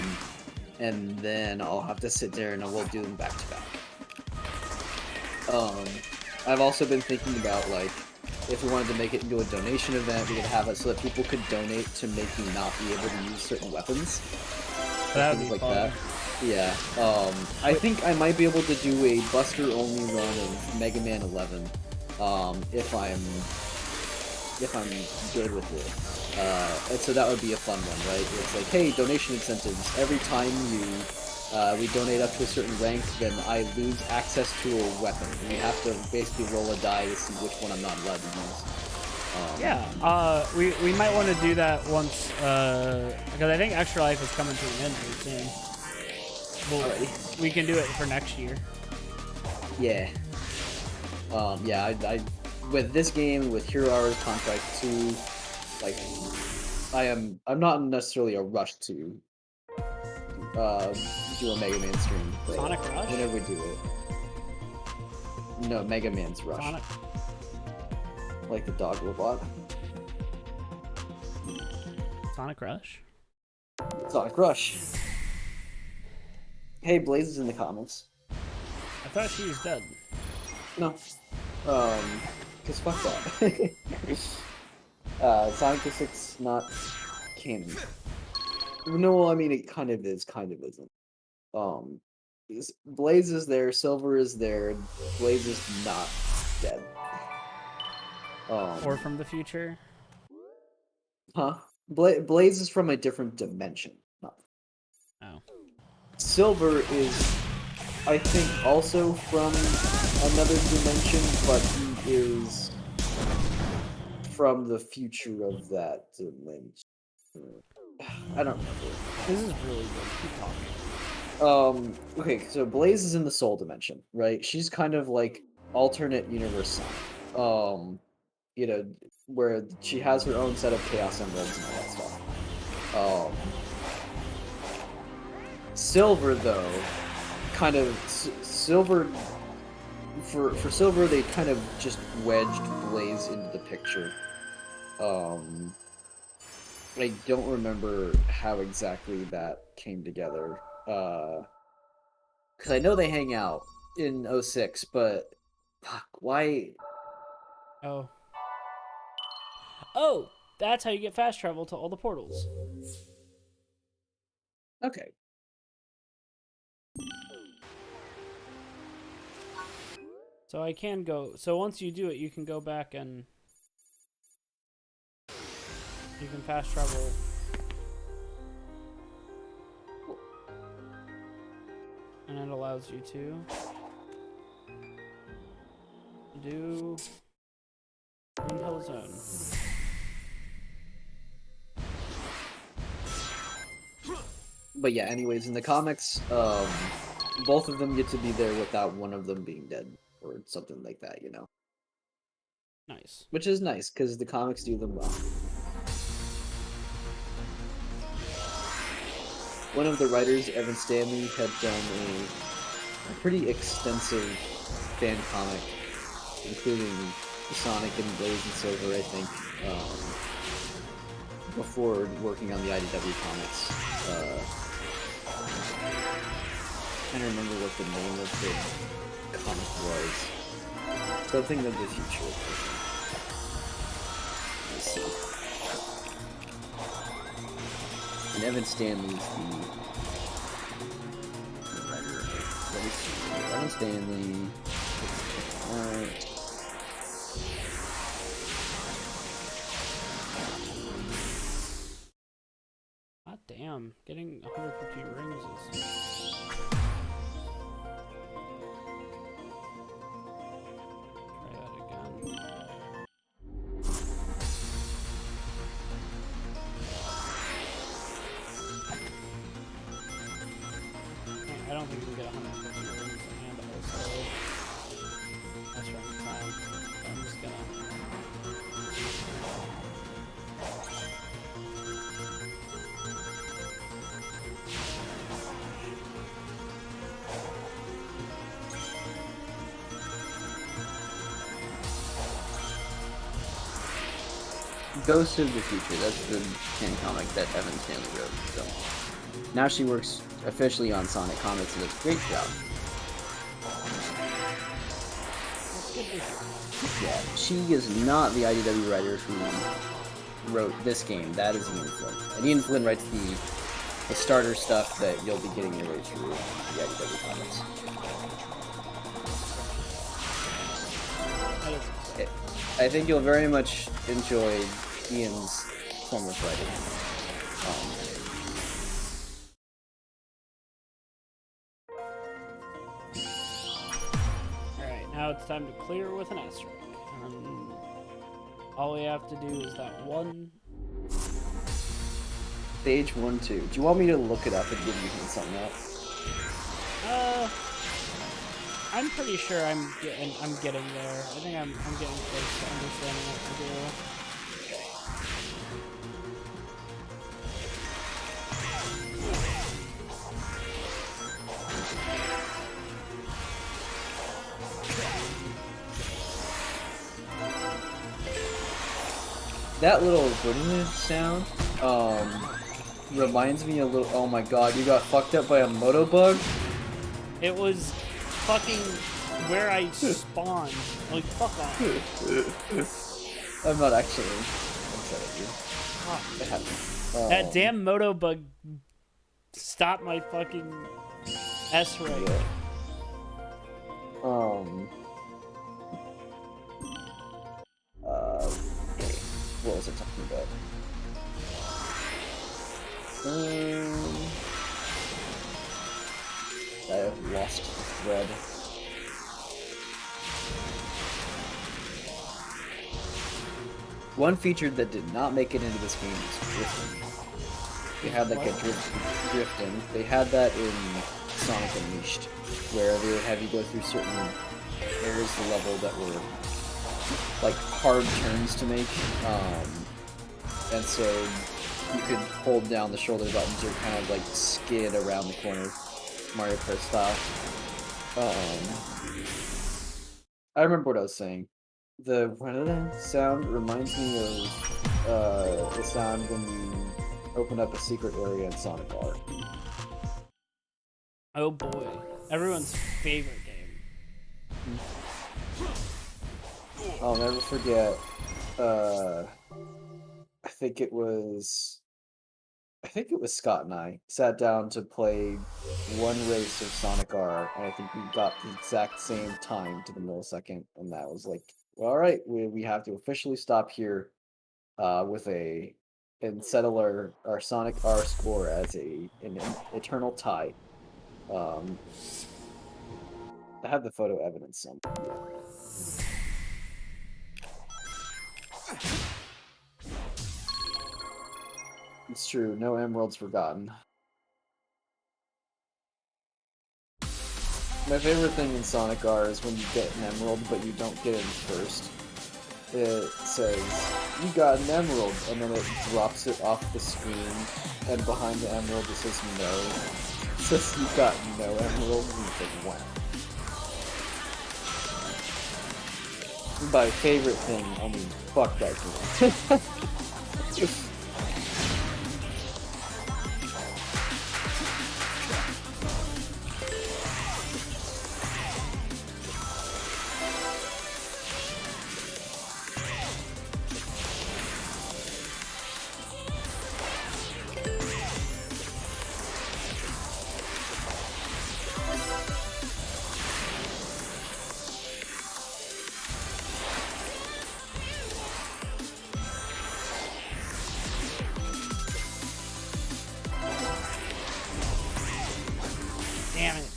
and then I'll have to sit there and we'll do them back to back. I've also been thinking about like, if we wanted to make it into a donation event, we could have it so that people could donate to make me not be able to use certain weapons. That would things be like fun. that. Yeah. I think I might be able to do a Buster only run of Mega Man 11. If I'm good with it. And so that would be a fun one, right? It's like, hey, donation incentives. Every time we donate up to a certain rank, then I lose access to a weapon. And you have to basically roll a die to see which one I'm not allowed to use. We might want to do that once, because I think Extra Life is coming to an end pretty soon. Alrighty. We can do it for next year. Yeah. I with this game, with Hero Hours Contract 2, like, I'm not necessarily a rush to do a Mega Man stream. But Sonic Rush? whenever we do it. No, Mega Man's Rush. Sonic. Like the dog robot. Sonic Rush? Sonic Rush. Hey, Blaze is in the comments. I thought she was dead. No. Cause fuck that. Sonic the 6 not canon. No, I mean it kind of is, kind of isn't. Blaze is there, Silver is there, Blaze is not dead. Or from the future? Huh? Blaze is from a different dimension. Oh. Silver is, I think, also from another dimension, but he is from the future of that dimension. I don't remember. This is really good. Keep talking. Okay, so Blaze is in the soul dimension, right? She's kind of like alternate universe Sonic. You know, where she has her own set of chaos emeralds and all that stuff. Silver, though, kind of Silver. For Silver, they kind of just wedged Blaze into the picture. I don't remember how exactly that came together. Because I know they hang out in 06, but fuck, why? Oh. Oh, that's how you get fast travel to all the portals. Okay. So I can go. So once you do it, you can go back and you can fast travel. And it allows you to do Green Hill Zone. But yeah, anyways, in the comics, both of them get to be there without one of them being dead or something like that, you know. Nice. Which is nice because the comics do them well. One of the writers, Evan Stanley, had done a pretty extensive fan comic, including Sonic and Blaze and Silver, I think, before working on the IDW comics. I can't remember what the name of the comic was. Something of the future. Let's see. And Evan Stanley's the writer of it. Let me see. Evan Stanley. God damn, getting 150 rings is... Try that again. I don't think we can get 150 rings and also... That's right, I'm just gonna... Ghost of the Future, that's the fan comic that Evan Stanley wrote. So now she works officially on Sonic Comics and does a great job. Yeah, she is not the IDW writer who wrote this game. That is Ian Flynn. And Ian Flynn writes the starter stuff that you'll be getting your way through the IDW comics. I think you'll very much enjoy Ian's form of writing. Alright, now it's time to clear with an S rank. And all we have to do is that one... Stage 1, 2. Do you want me to look it up and give you something else? I'm pretty sure I'm getting there. I think I'm getting close to understanding what to do. That little boom sound, reminds me a little. Oh my god, you got fucked up by a moto bug? It was fucking where I spawned. Like, fuck off. I'm not actually upset at you. Fuck. It happens. That damn moto bug stopped my fucking S rank. Yeah. Okay. What was I talking about? I have lost the thread. One feature that did not make it into this game is drifting. They had like a drifting. They had that in Sonic Unleashed, where they would have you go through certain areas of the level that were like hard turns to make, and so you could hold down the shoulder buttons or kind of like skid around the corner, Mario Kart style. I remember what I was saying. The sound reminds me of the sound when you open up a secret area in Sonic R. Oh boy, everyone's favorite game. I'll never forget. I think it was Scott and I sat down to play one race of Sonic R, and I think we got the exact same time to the millisecond, and that was like, well, all right, we have to officially stop here, and settle our Sonic R score as an eternal tie. I have the photo evidence somewhere. It's true, no emeralds forgotten. My favorite thing in Sonic R is when you get an emerald, but you don't get it first. It says, you got an emerald, and then it drops it off the screen, and behind the emerald it says no. It says you got no emerald, and you think, wow. By favorite thing, I mean, fuck that game. Damn it.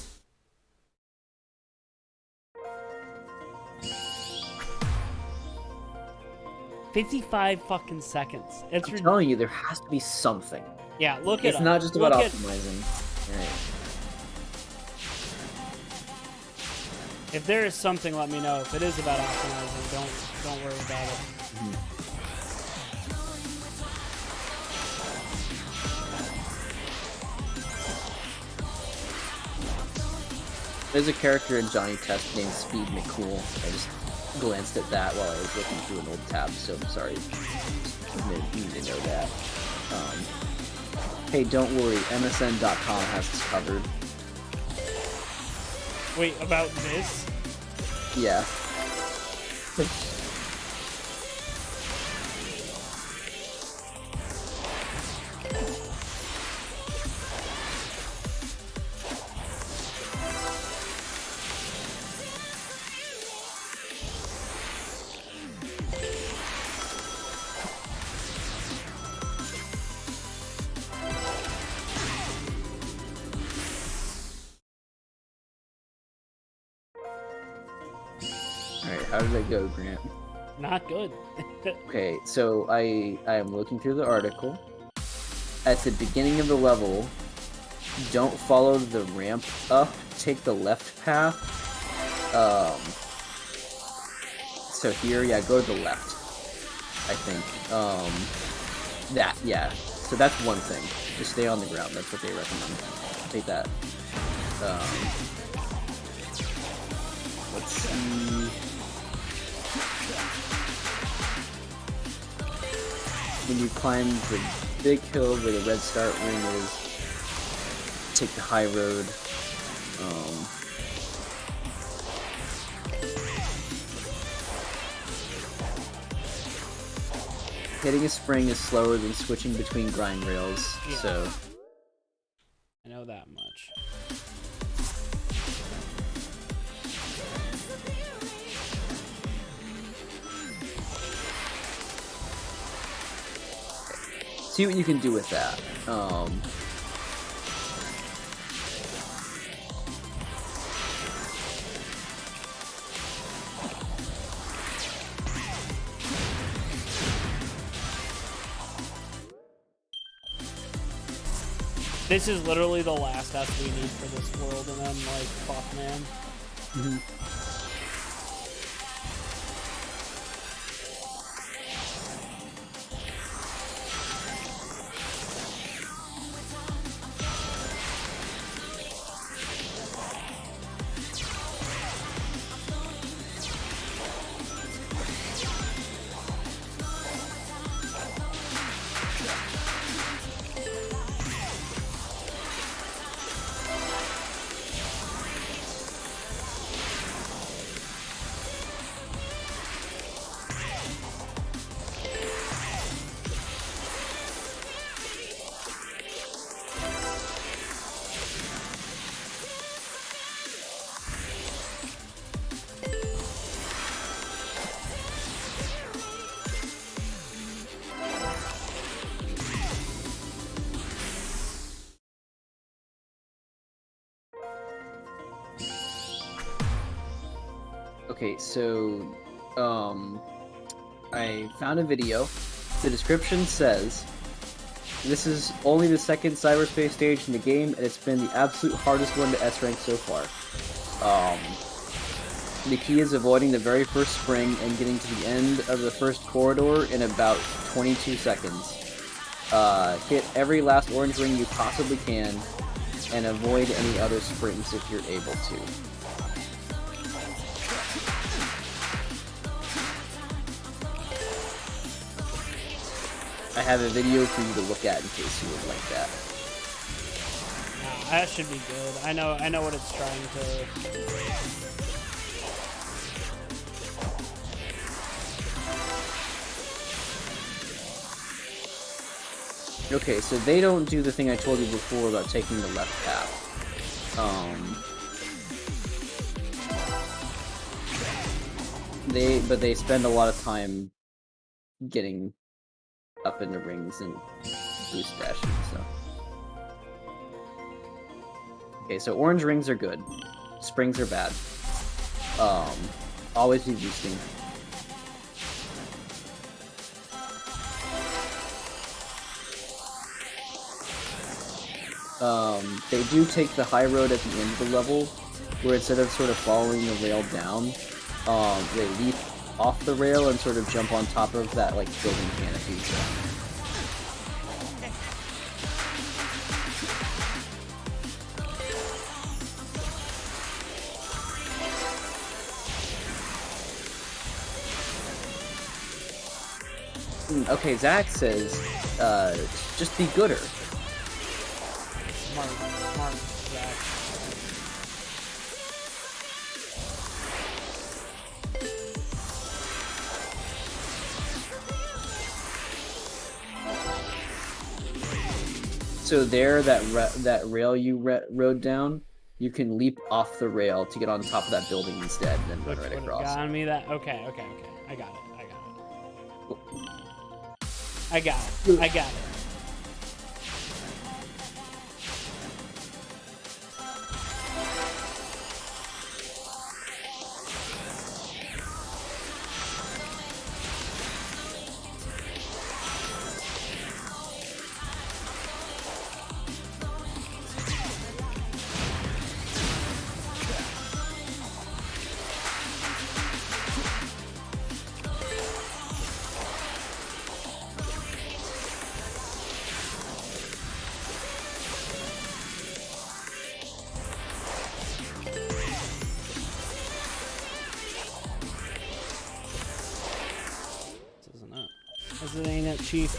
$55 fucking seconds. It's I'm telling you, there has to be something. Yeah, look at it. It's not just about optimizing. Alright. If there is something, let me know. If it is about optimizing, don't worry about it. There's a character in Johnny Test named Speed McCool. I just glanced at that while I was looking through an old tab, so I'm sorry. You need to know that. Hey, don't worry, MSN.com has us covered. Wait, about this? Yeah. Alright, how did it go, Grant? Not good. Okay, so I am looking through the article. At the beginning of the level, don't follow the ramp up, take the left path. So here, yeah, go to the left, I think. Yeah. So that's one thing. Just stay on the ground, that's what they recommend. Take that. Let's see. When you climb the big hill where the red start ring is, take the high road. Hitting a spring is slower than switching between grind rails, Yeah. so... I know that much. see what you can do with that. This is literally the last S we need for this world, and then like, fuck, man. Okay, so I found a video. The description says, "This is only the second cyberspace stage in the game, and it's been the absolute hardest one to S rank so far. The key is avoiding the very first spring and getting to the end of the first corridor in about 22 seconds. Hit every last orange ring you possibly can, and avoid any other springs if you're able to." I have a video for you to look at in case you would like that. That should be good. I know what it's trying to. Okay, so they don't do the thing I told you before about taking the left path. But they spend a lot of time getting up in the rings and boost dashing and stuff. Okay, so orange rings are good. Springs are bad. Always be boosting. They do take the high road at the end of the level, where instead of sort of following the rail down, they leap off the rail and sort of jump on top of that, like, building canopy. Okay, Zach says, just be gooder. Smart, Zach. So there, that rail you rode down, you can leap off the rail to get on top of that building instead, and then run right across. Got me that. Okay. I got it. I got it. This ain't it, Chief.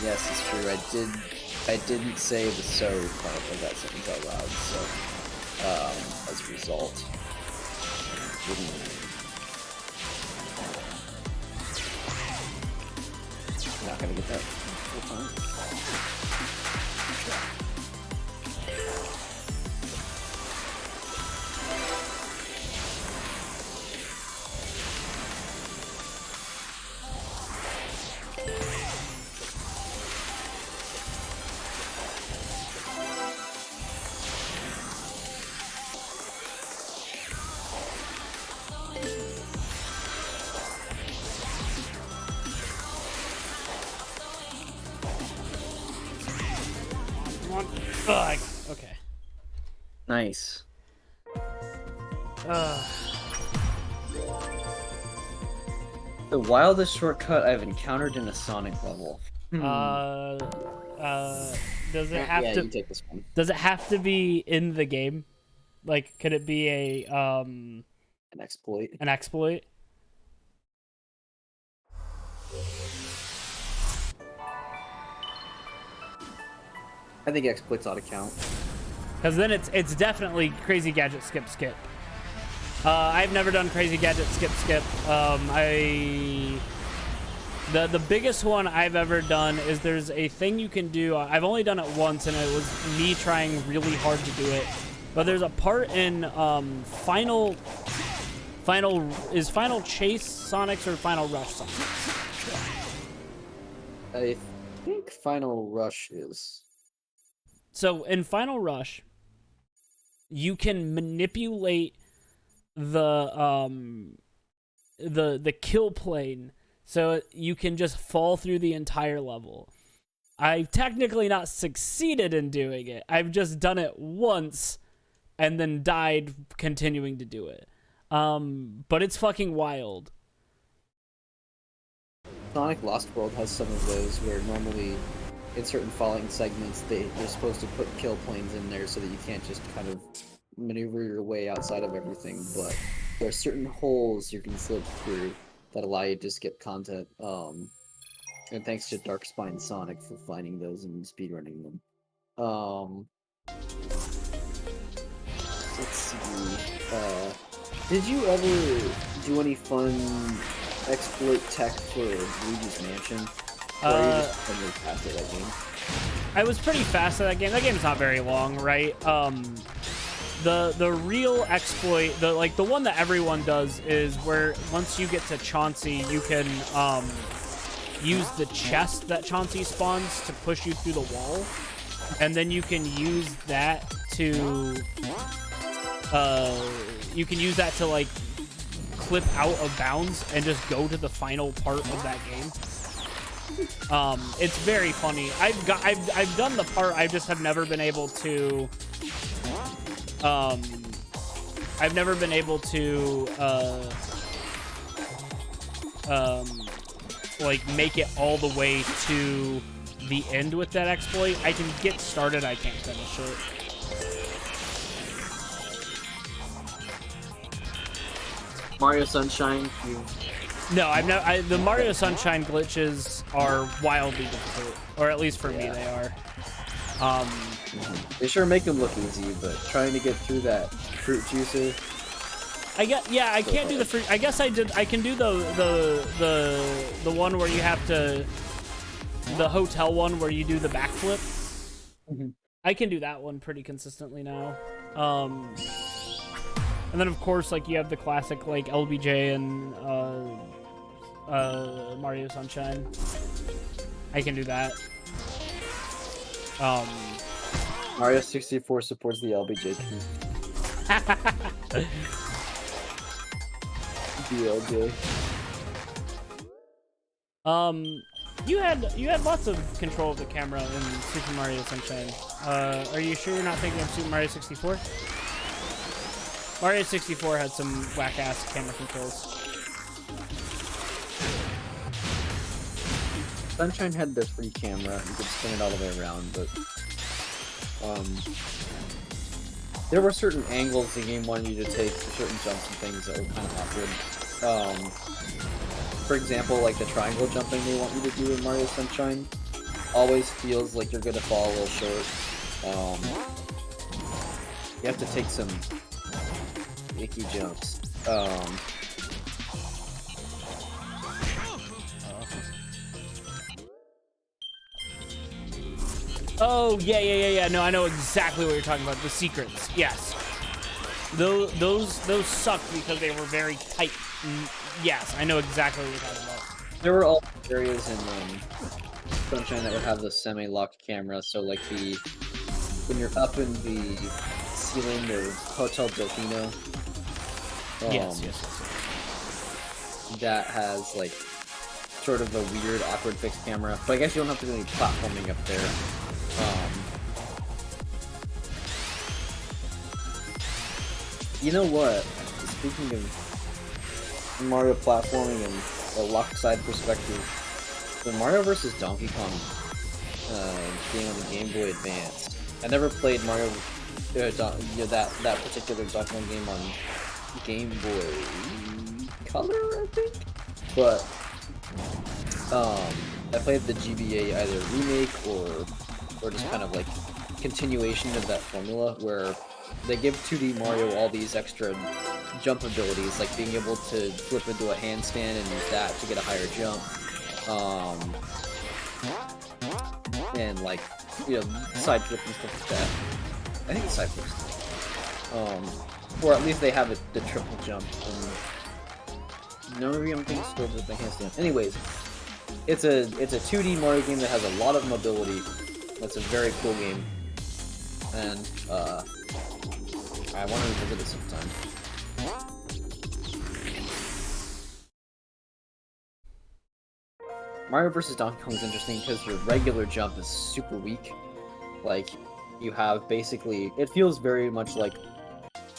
Yes, it's true. I didn't say the "so" part of that sentence out loud, so as a result, not gonna get that full time. on. Ugh, okay. Nice. The wildest shortcut I've encountered in a Sonic level. Does it have yeah, to? you take this one. Does it have to be in the game? Like, could it be An exploit. an exploit? I think exploits ought to count. Because then it's definitely Crazy Gadget Skip Skip. I've never done Crazy Gadget Skip Skip. The biggest one I've ever done is there's a thing you can do. I've only done it once, and it was me trying really hard to do it. But there's a part in Final Chase Sonics or Final Rush Sonics? I think Final Rush is. So in Final Rush, you can manipulate the kill plane so you can just fall through the entire level. I've technically not succeeded in doing it. I've just done it once and then died continuing to do it. But it's fucking wild. Sonic Lost World has some of those where normally in certain falling segments they're supposed to put kill planes in there so that you can't just kind of maneuver your way outside of everything, but there are certain holes you can slip through that allow you to skip content. And thanks to Darkspine Sonic for finding those and speedrunning them. Let's see. Did you ever do any fun exploit tech for Luigi's Mansion? Or are you just really fast at that game? I was pretty fast at that game. That game's not very long, right? The real exploit, the one that everyone does is where once you get to Chauncey, you can use the chest that Chauncey spawns to push you through the wall, and then you can use that to like clip out of bounds and just go to the final part of that game. It's very funny. I've done the part. I just have never been able to. I've never been able to like make it all the way to the end with that exploit. I can get started. I can't finish it. Mario Sunshine. No, I've never. The Mario Sunshine glitches are wildly difficult, or at least for me, they are. They sure make them look easy, but trying to get through that fruit juicer. I can't do the fruit. I guess I can do the one where you have to, the hotel one where you do the backflip. I can do that one pretty consistently now. And then of course, like, you have the classic like LBJ and Mario Sunshine. I can do that. Mario 64 supports the LBJ BLJ. You had lots of control of the camera in Super Mario Sunshine. Are you sure you're not thinking of Super Mario 64? Mario 64 had some whack-ass camera controls. Sunshine had their free camera. You could spin it all the way around, but there were certain angles the game wanted you to take for certain jumps and things that were kind of awkward. For example, like the triangle jumping they want you to do in Mario Sunshine always feels like you're gonna fall a little short. You have to take some icky jumps. Oh, yeah. No, I know exactly what you're talking about. The secrets. Yes. Those sucked because they were very tight. Yes, I know exactly what you're talking about. There were all areas in Sunshine that would have the semi-locked camera, so like when you're up in the ceiling of Hotel Delfino. Yes. That has like sort of a weird, awkward fixed camera, but I guess you don't have to do any platforming up there. You know what? Speaking of Mario platforming and a lock side perspective, the Mario vs. Donkey Kong game on the Game Boy Advance. I never played Mario, that particular Donkey Kong game on Game Boy Color, I think. But I played the GBA either remake or just kind of like continuation of that formula where they give 2D Mario all these extra jump abilities, like being able to flip into a handstand and use that to get a higher jump. And like, side flip and stuff like that. I think it's side flips. Or at least they have the triple jump. No, maybe I'm thinking still with the handstand. Anyways, it's a 2D Mario game that has a lot of mobility. That's a very cool game, and I want to revisit it sometime. Mario vs. Donkey Kong is interesting because your regular jump is super weak. Like, you have basically, it feels very much like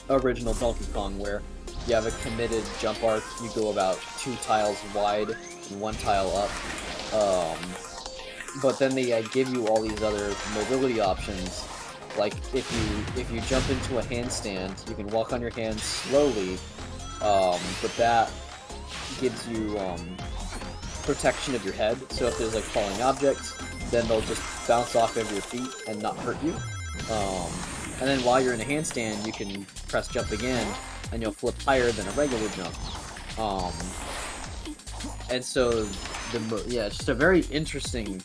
original Donkey Kong, where you have a committed jump arc, you go about 2 tiles wide and 1 tile up. But then they give you all these other mobility options. Like, if you jump into a handstand, you can walk on your hands slowly, but that gives you protection of your head. So if there's like falling objects, then they'll just bounce off of your feet and not hurt you. And then while you're in a handstand, you can press jump again, and you'll flip higher than a regular jump. And so, it's just a very interesting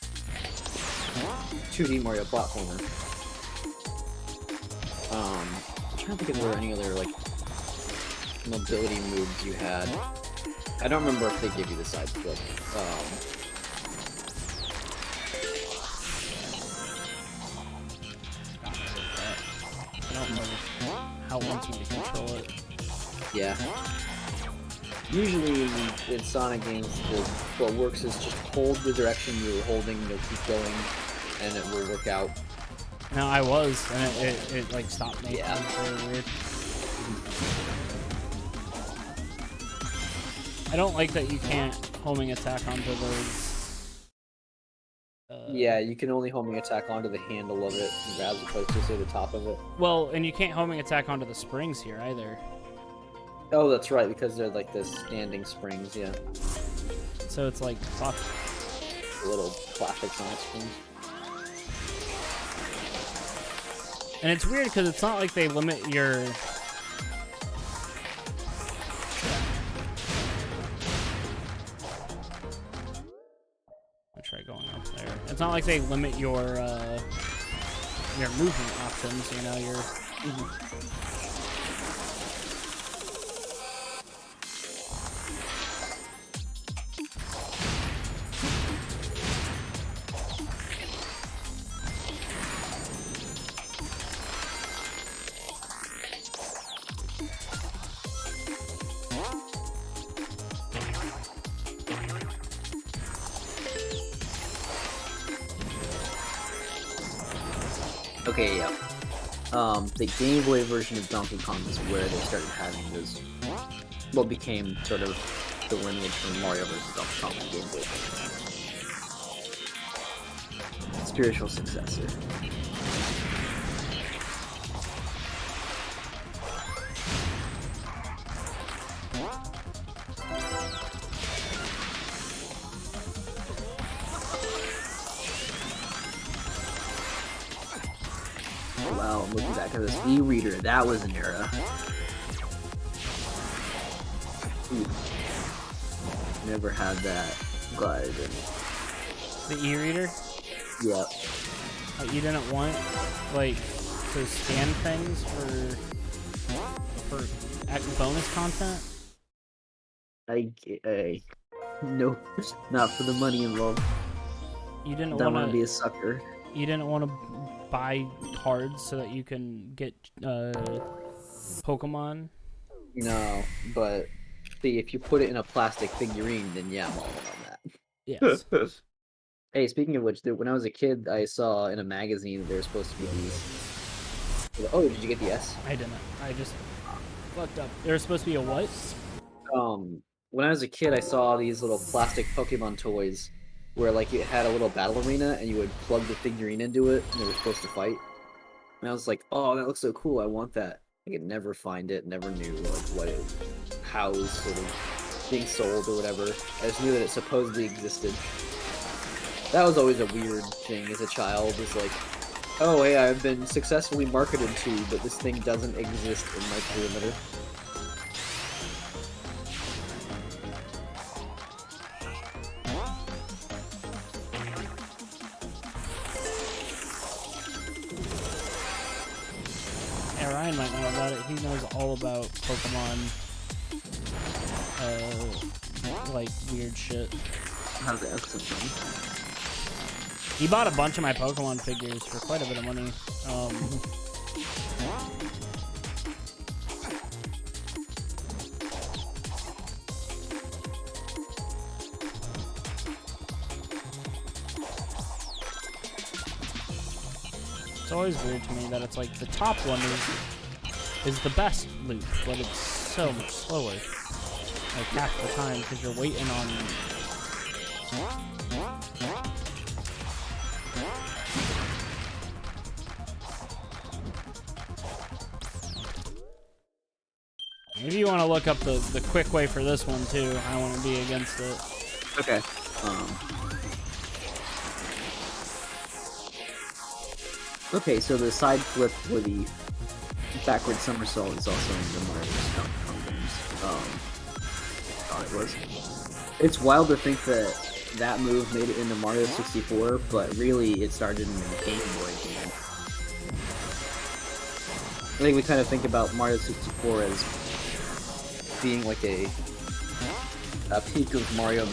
2D Mario platformer. I'm trying to think if there were any other, like, mobility moves you had. I don't remember if they give you the side flip. I don't know how one to control it. Yeah. Usually in Sonic games, what works is just hold the direction you're holding, you'll keep going, and it will work out. No, I was, and it like stopped me. Yeah. It was really weird. I don't like that you can't homing attack onto those. Yeah, you can only homing attack onto the handle of it, as opposed to, say, the top of it. Well, and you can't homing attack onto the springs here either. Oh, that's right, because they're like the standing springs, yeah. So it's like, fuck. The little classic Sonic springs. And it's weird because it's not like they limit your... I'll try going up there. It's not like they limit your movement options, you know, your... Okay, yeah. The Game Boy version of Donkey Kong is where they started having those, what became sort of the lineage from Mario vs. Donkey Kong on Game Boy. Spiritual successor. Wow, looking back at this e-reader, that was an era. Ooh. Never had that. Glad I didn't. The e-reader? Yep. You didn't want, like, to scan things for bonus content? No, not for the money involved. You didn't Don't want want to be a sucker. You didn't want to buy cards so that you can get Pokemon? No, but see, if you put it in a plastic figurine, then yeah, I'm all in on that. Yes. Hey, speaking of which, when I was a kid, I saw in a magazine that there were supposed to be these. Oh, did you get the S? I didn't. I just fucked up. There's supposed to be a what? When I was a kid, I saw these little plastic Pokemon toys where like it had a little battle arena and you would plug the figurine into it and they were supposed to fight. And I was like, oh, that looks so cool. I want that. I could never find it, never knew like how it was sort of being sold or whatever. I just knew that it supposedly existed. That was always a weird thing as a child. Is like, oh hey, I've been successfully marketed to, but this thing doesn't exist in my perimeter. Yeah, Ryan might know about it. He knows all about Pokemon, like weird shit. How's that so funny? He bought a bunch of my Pokemon figures for quite a bit of money. It's always weird to me that it's like the top one is the best loop, but it's so much slower. Like half the time because you're waiting on. Maybe you want to look up the quick way for this one too. I want to be against it. Okay. Okay, so the side flip for the backward somersault is also in the Mario Kart games. Thought it was. It's wild to think that that move made it into Mario 64, but really it started in the Game Boy game. I think we kind of think about Mario 64 as being like a peak of Mario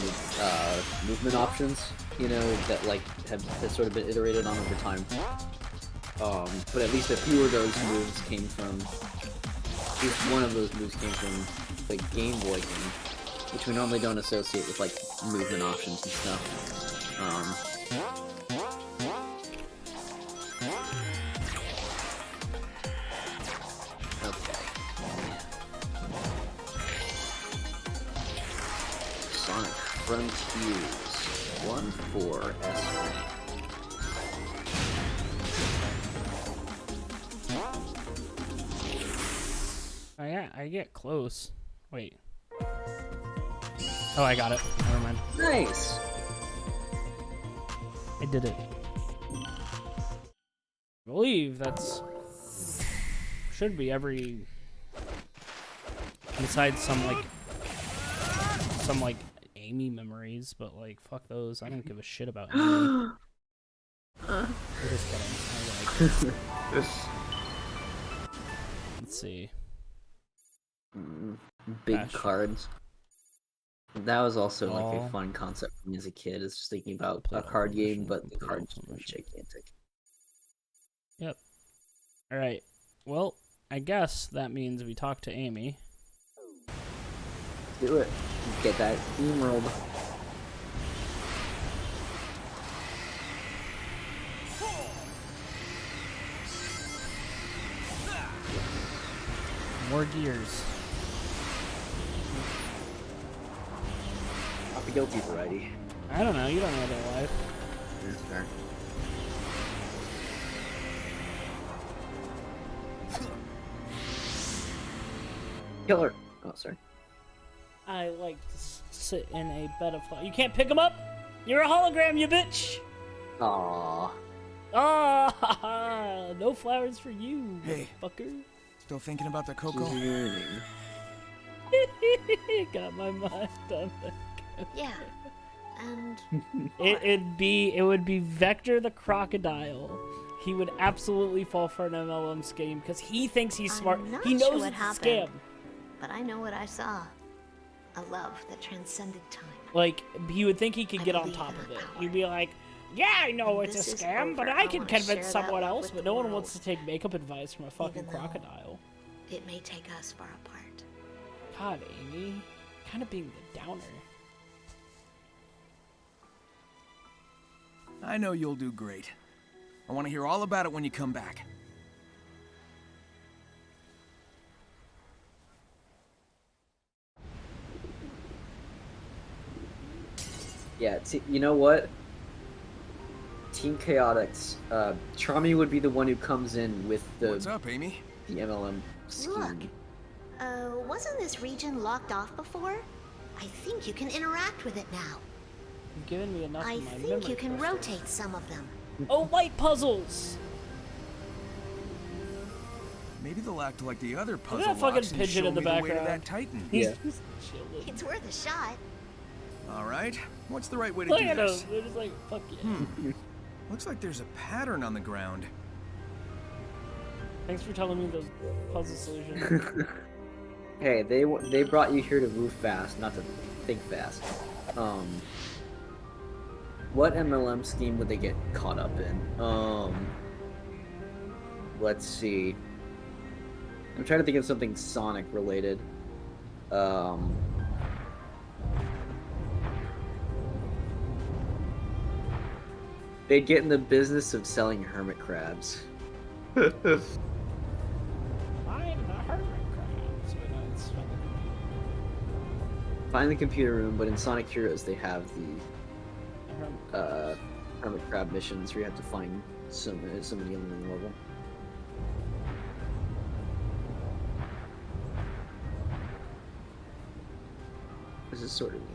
movement options, you know, that like have sort of been iterated on over time. But at least a few of those moves came from, at least one of those moves came from the Game Boy game, which we normally don't associate with like movement options and stuff. Okay. Sonic Frontiers 1-4-S. I get close. Wait. Oh, I got it. Never mind. Nice. I did it. I believe that's should be every. Besides some like Amy memories, but like fuck those. I don't give a shit about Amy. I'm just kidding. I like. Let's see. Big Gosh. cards. That was also like Oh. a fun concept for me as a kid. Is just thinking about Play a card all game, mission, but the play cards all were mission. gigantic. Yep. All right. Well, I guess that means we talk to Amy. Do it. Get that emerald. More gears. Not the guilty variety. I don't know. You don't know their life. That's fair. Killer. Oh, sorry. I like to sit in a bed of flowers. You can't pick them up? You're a hologram, you bitch! Aww. Ah, no flowers for you, Hey. fucker. Still thinking about the Coco? She's yearning. Got my mind on that. Yeah. And It would be Vector the crocodile. He would absolutely fall for an MLM scheme because he thinks he's smart. I'm not He sure knows what it's a happened. scam. but I know what I saw. A love that transcended time. Like, he would think he could I get on believe top in of that it. power. He'd be like, yeah, I know When it's a this is scam, but over, I I can wanna convince share that someone love else, with but the no one world. wants to take makeup advice from a fucking Even though- crocodile. It may take us far apart. God, Amy. Kind of being the downer. I know you'll do great. I want to hear all about it when you come back. Yeah, you know what? Team Chaotix. Charmy would be the one who comes in with What's up, Amy? the MLM scheme. Look, wasn't this region locked off before? I think you can interact with it now. You've given me enough I of my think memory you can crystals. rotate some of them. Oh, light puzzles! Maybe they'll act like the other Look puzzle at that fucking locks and pigeon show in the me the way to background. that Titan. He's Yeah. just chilling. It's worth a shot. All right, what's the right way to Look do at him. this? They're just like, fuck yeah. Looks like there's a pattern on the ground. Thanks for telling me those puzzle solutions. Hey, they brought you here to move fast, not to think fast. What MLM scheme would they get caught up in? Let's see. I'm trying to think of something Sonic related. They'd get in the business of selling hermit crabs. I'm a hermit crab. So it's from the computer. Find the computer room, but in Sonic Heroes they have the A hermit crab. hermit crab missions where you have to find somebody in the level. This is sort of neat.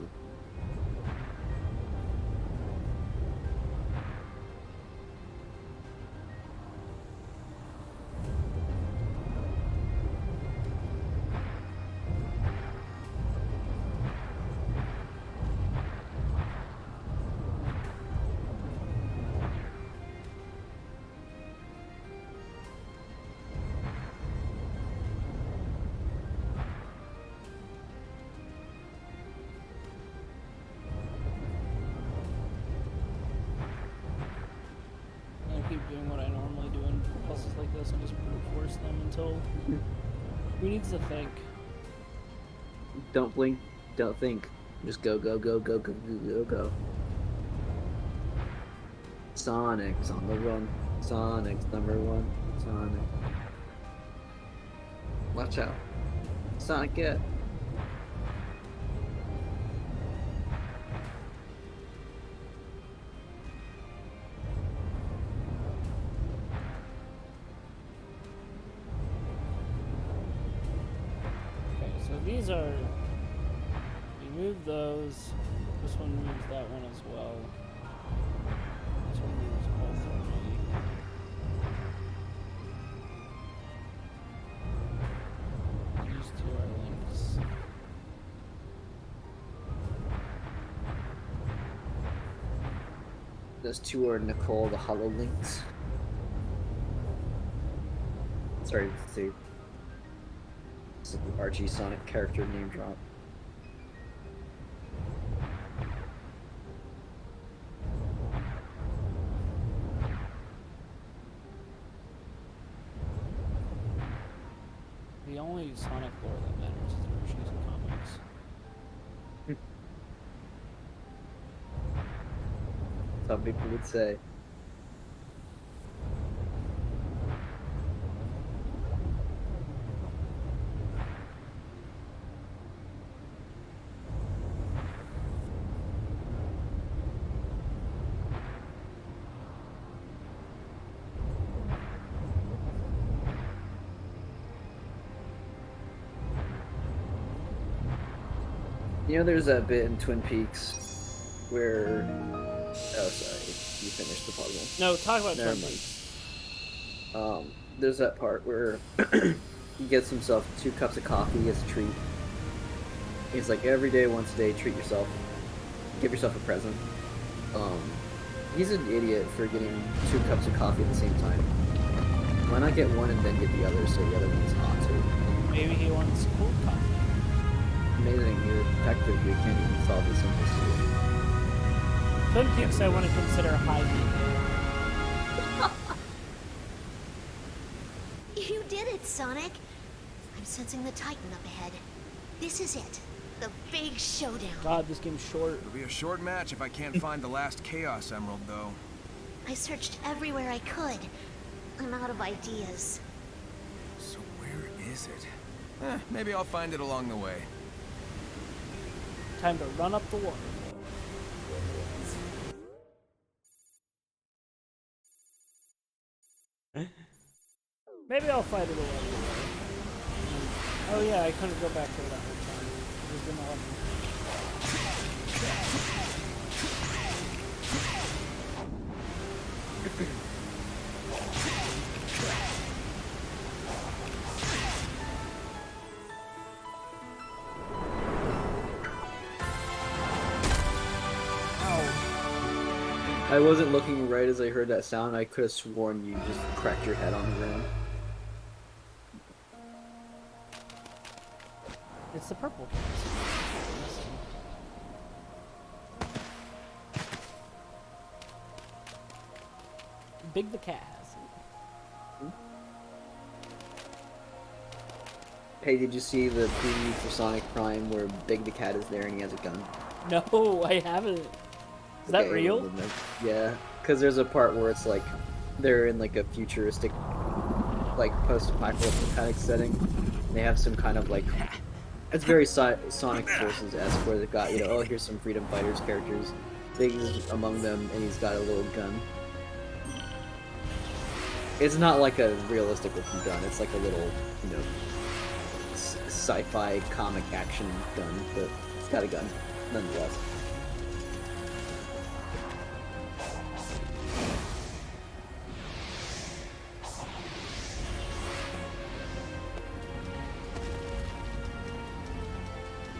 I keep doing what I normally do in puzzles like this and just brute force them until. Who needs to think? Don't blink, don't think. Just go, go, go, go, go, go, go, go. Sonic's on the run. Sonic's #1. Sonic. Watch out. Sonic, get. Okay, so these are. We move those. This one moves that one as well. This one moves all three. These two are links. Those two are Nicole the Hollow Links. Sorry to say. It's an Archie Sonic character name drop. The only Sonic lore that matters is Archie's comics. Some people would say. You know, there's that bit in Twin Peaks where. Oh, sorry. You finished the puzzle. No, talk about Never Twin mind. Peaks. There's that part where he gets himself 2 cups of coffee as a treat. He's like, every day, once a day, treat yourself. Give yourself a present. He's an idiot for getting 2 cups of coffee at the same time. Why not get one and then get the other so the other one's hot too? Maybe he wants cold coffee. Amazing, you're a detective, you can't even solve the simplest solution. Twin Peaks I want to consider high heat. You did it, Sonic. I'm sensing the Titan up ahead. This is it. The big showdown. God, this game's short. It'll be a short match if I can't find the last Chaos Emerald, though. I searched everywhere I could. I'm out of ideas. So where is it? Maybe I'll find it along the way. Time to run up the waterfall. Maybe I'll fight it away. Oh yeah, I couldn't go back to that one time. It was gonna let me. I wasn't looking right as I heard that sound. I could have sworn you just cracked your head on the ground. It's the purple. Big the cat has it. Hey, did you see the preview for Sonic Prime where Big the Cat is there and he has a gun? No, I haven't. Is that real? Yeah, because there's a part where it's like they're in like a futuristic, like post-apocalyptic kind of setting. They have some kind of like, it's very Sonic Forces-esque where they've got, you know, oh, here's some Freedom Fighters characters. Big is among them, and he's got a little gun. It's not like a realistic looking gun. It's like a little, you know, sci-fi comic action gun, but it's got a gun nonetheless.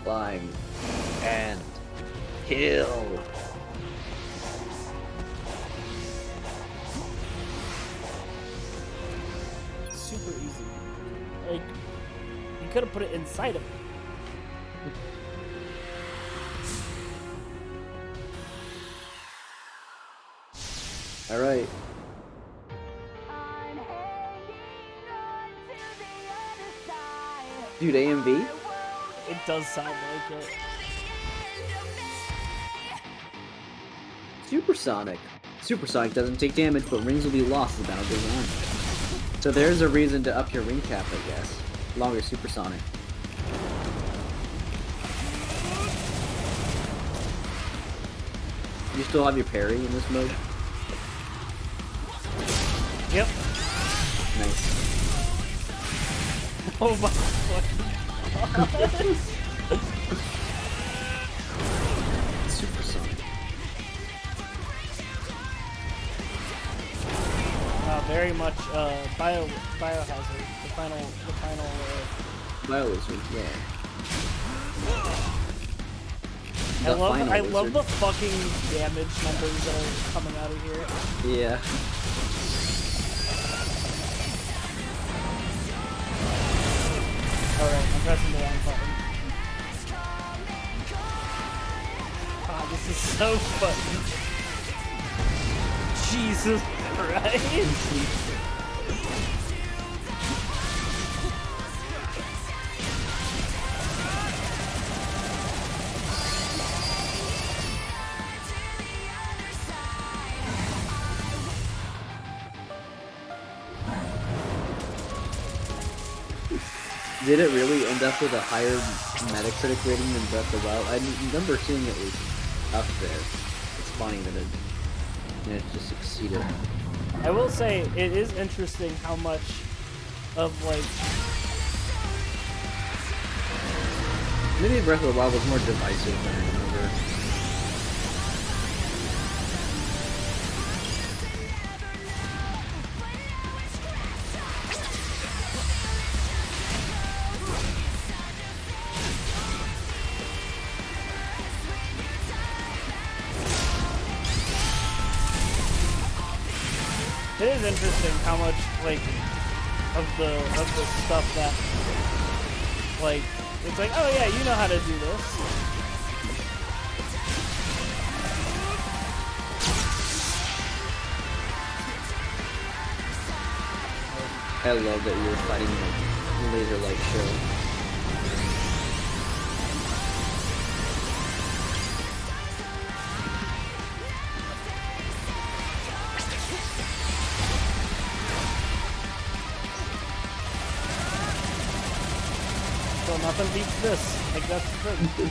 Climb and kill. Super easy. Like, you could have put it inside of it. All right. Dude, AMV? It does sound like it. Supersonic. Supersonic doesn't take damage, but rings will be lost as the battle goes on. So there's a reason to up your ring cap, I guess. Longer supersonic. You still have your parry in this mode? Yep. Nice. Oh my fucking Supersonic. very much biohazard. The final Biolizard, yeah. I love the fucking damage numbers that are coming out of here. Yeah. Alright, I'm pressing the wrong button. God, this is so fun. Jesus Christ. Did it really end up with a higher Metacritic rating than Breath of the Wild? I remember seeing it was up there. It's funny that it just succeeded. I will say, it is interesting how much of, like... Maybe Breath of the Wild was more divisive than I remember. It is interesting how much, like, of the stuff that, like, it's like, oh yeah, you know how to do this. I love that you were fighting the laser light show. So nothing beats this. Like, that's the thing.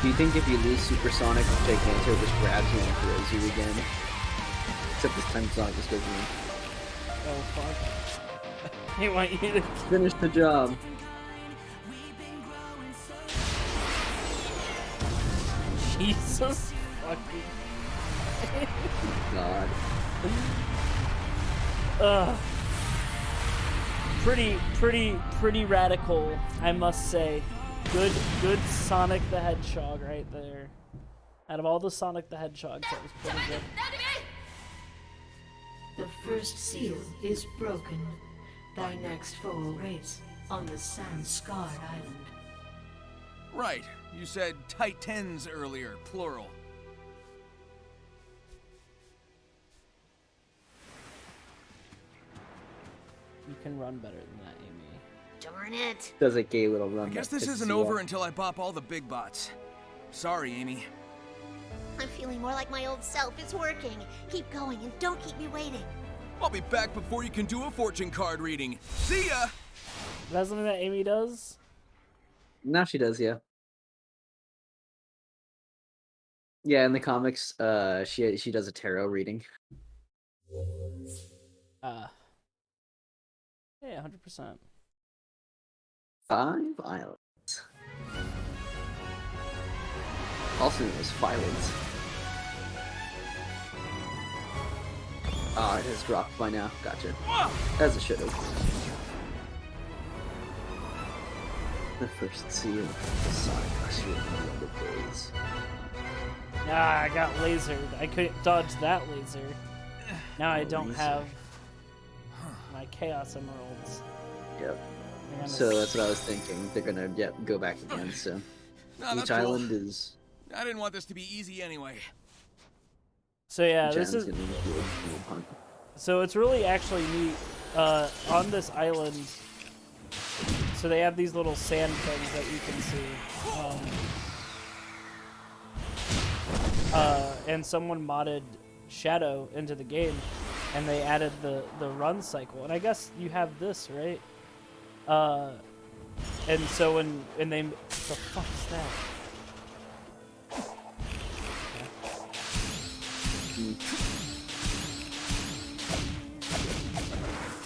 Do you think if you lose Supersonic, Giganto just grabs you and throws you again? Except this time Sonic just goes in. Oh fuck. He want you to Finish the job. Jesus fucking. God. Pretty radical, I must say. Good Sonic the Hedgehog right there. Out of all the Sonic the Hedgehogs, that was pretty good. The first seal is broken. Thy next foe awaits on the sand-scarred island. Right. You said Titans earlier, plural. You can run better than that, Amy. Darn it. Does a gay little run. I guess that this pisses isn't you over off. until I bop all the big bots. Sorry, Amy. I'm feeling more like my old self. It's working. Keep going and don't keep me waiting. I'll be back before you can do a fortune card reading. See ya! That's something that Amy does? Now she does, yeah. Yeah, in the comics, she does a tarot reading. Yeah, 100%. 5 islands. Also known as Filings. Ah, it has dropped by now. Gotcha. As it should have. The first seal. The Sonic usher in the end of days. Ah, I got lasered. I couldn't dodge that laser. Now I don't have my Chaos Emeralds. Yep. I'm gonna So that's what I was thinking. They're gonna go back again. So Nah, that's each cool. island is. I didn't want this to be easy anyway. So yeah, each this is island's gonna do a cool hunt. so it's really actually neat. On this island, so they have these little sand things that you can see. And someone modded Shadow into the game, and they added the run cycle. And I guess you have this, right? And so when they the fuck is that?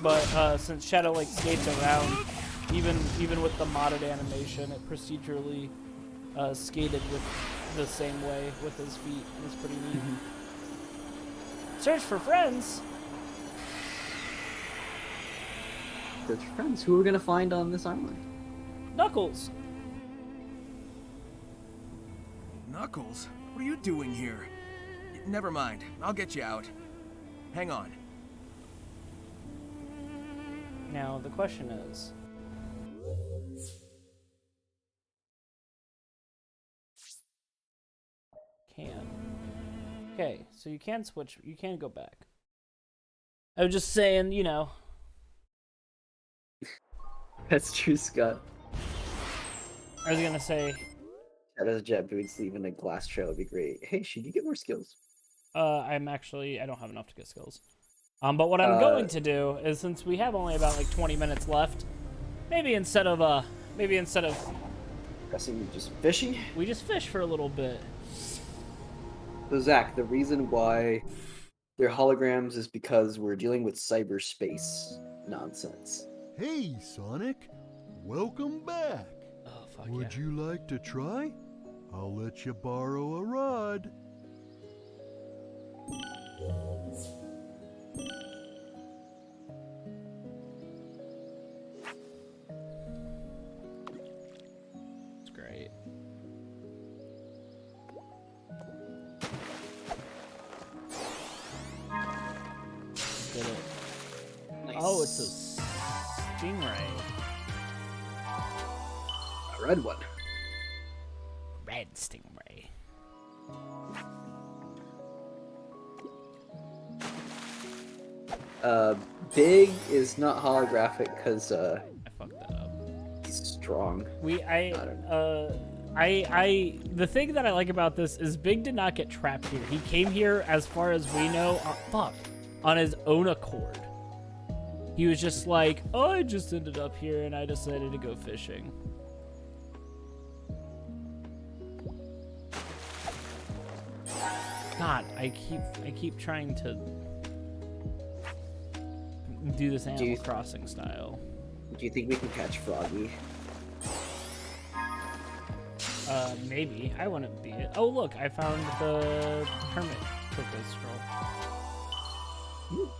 But since Shadow like skates around, even with the modded animation, it procedurally skated with the same way with his feet. It's pretty neat. Search for friends. Search for friends. Who we're gonna find on this island? Knuckles. Knuckles? What are you doing here? Never mind. I'll get you out. Hang on. Now the question is, okay, so you can switch, you can go back. I was just saying, you know. That's true, Scott. I was gonna say, Shadow's jet boots leaving a glass trail would be great. Hey, should you get more skills? I don't have enough to get skills. But what I'm going to do is, since we have only about like 20 minutes left, maybe instead of Guessing just fishing? we just fish for a little bit. So Zach, the reason why they're holograms is because we're dealing with cyberspace nonsense. Hey, Sonic. Welcome back. Oh fuck Would yeah. you like to try? I'll let you borrow a rod. It's great. Did it. Nice. Oh, it's a stingray. A red one. Red stingray. Big is not holographic because I fucked that up. he's strong. The thing that I like about this is Big did not get trapped here. He came here, as far as we know, on his own accord. He was just like, oh, I just ended up here and I decided to go fishing. God, I keep trying to do this Animal Crossing style. Do you think we can catch Froggy? Maybe. I wouldn't be it. Oh, look, I found the Hermit Coco Scroll.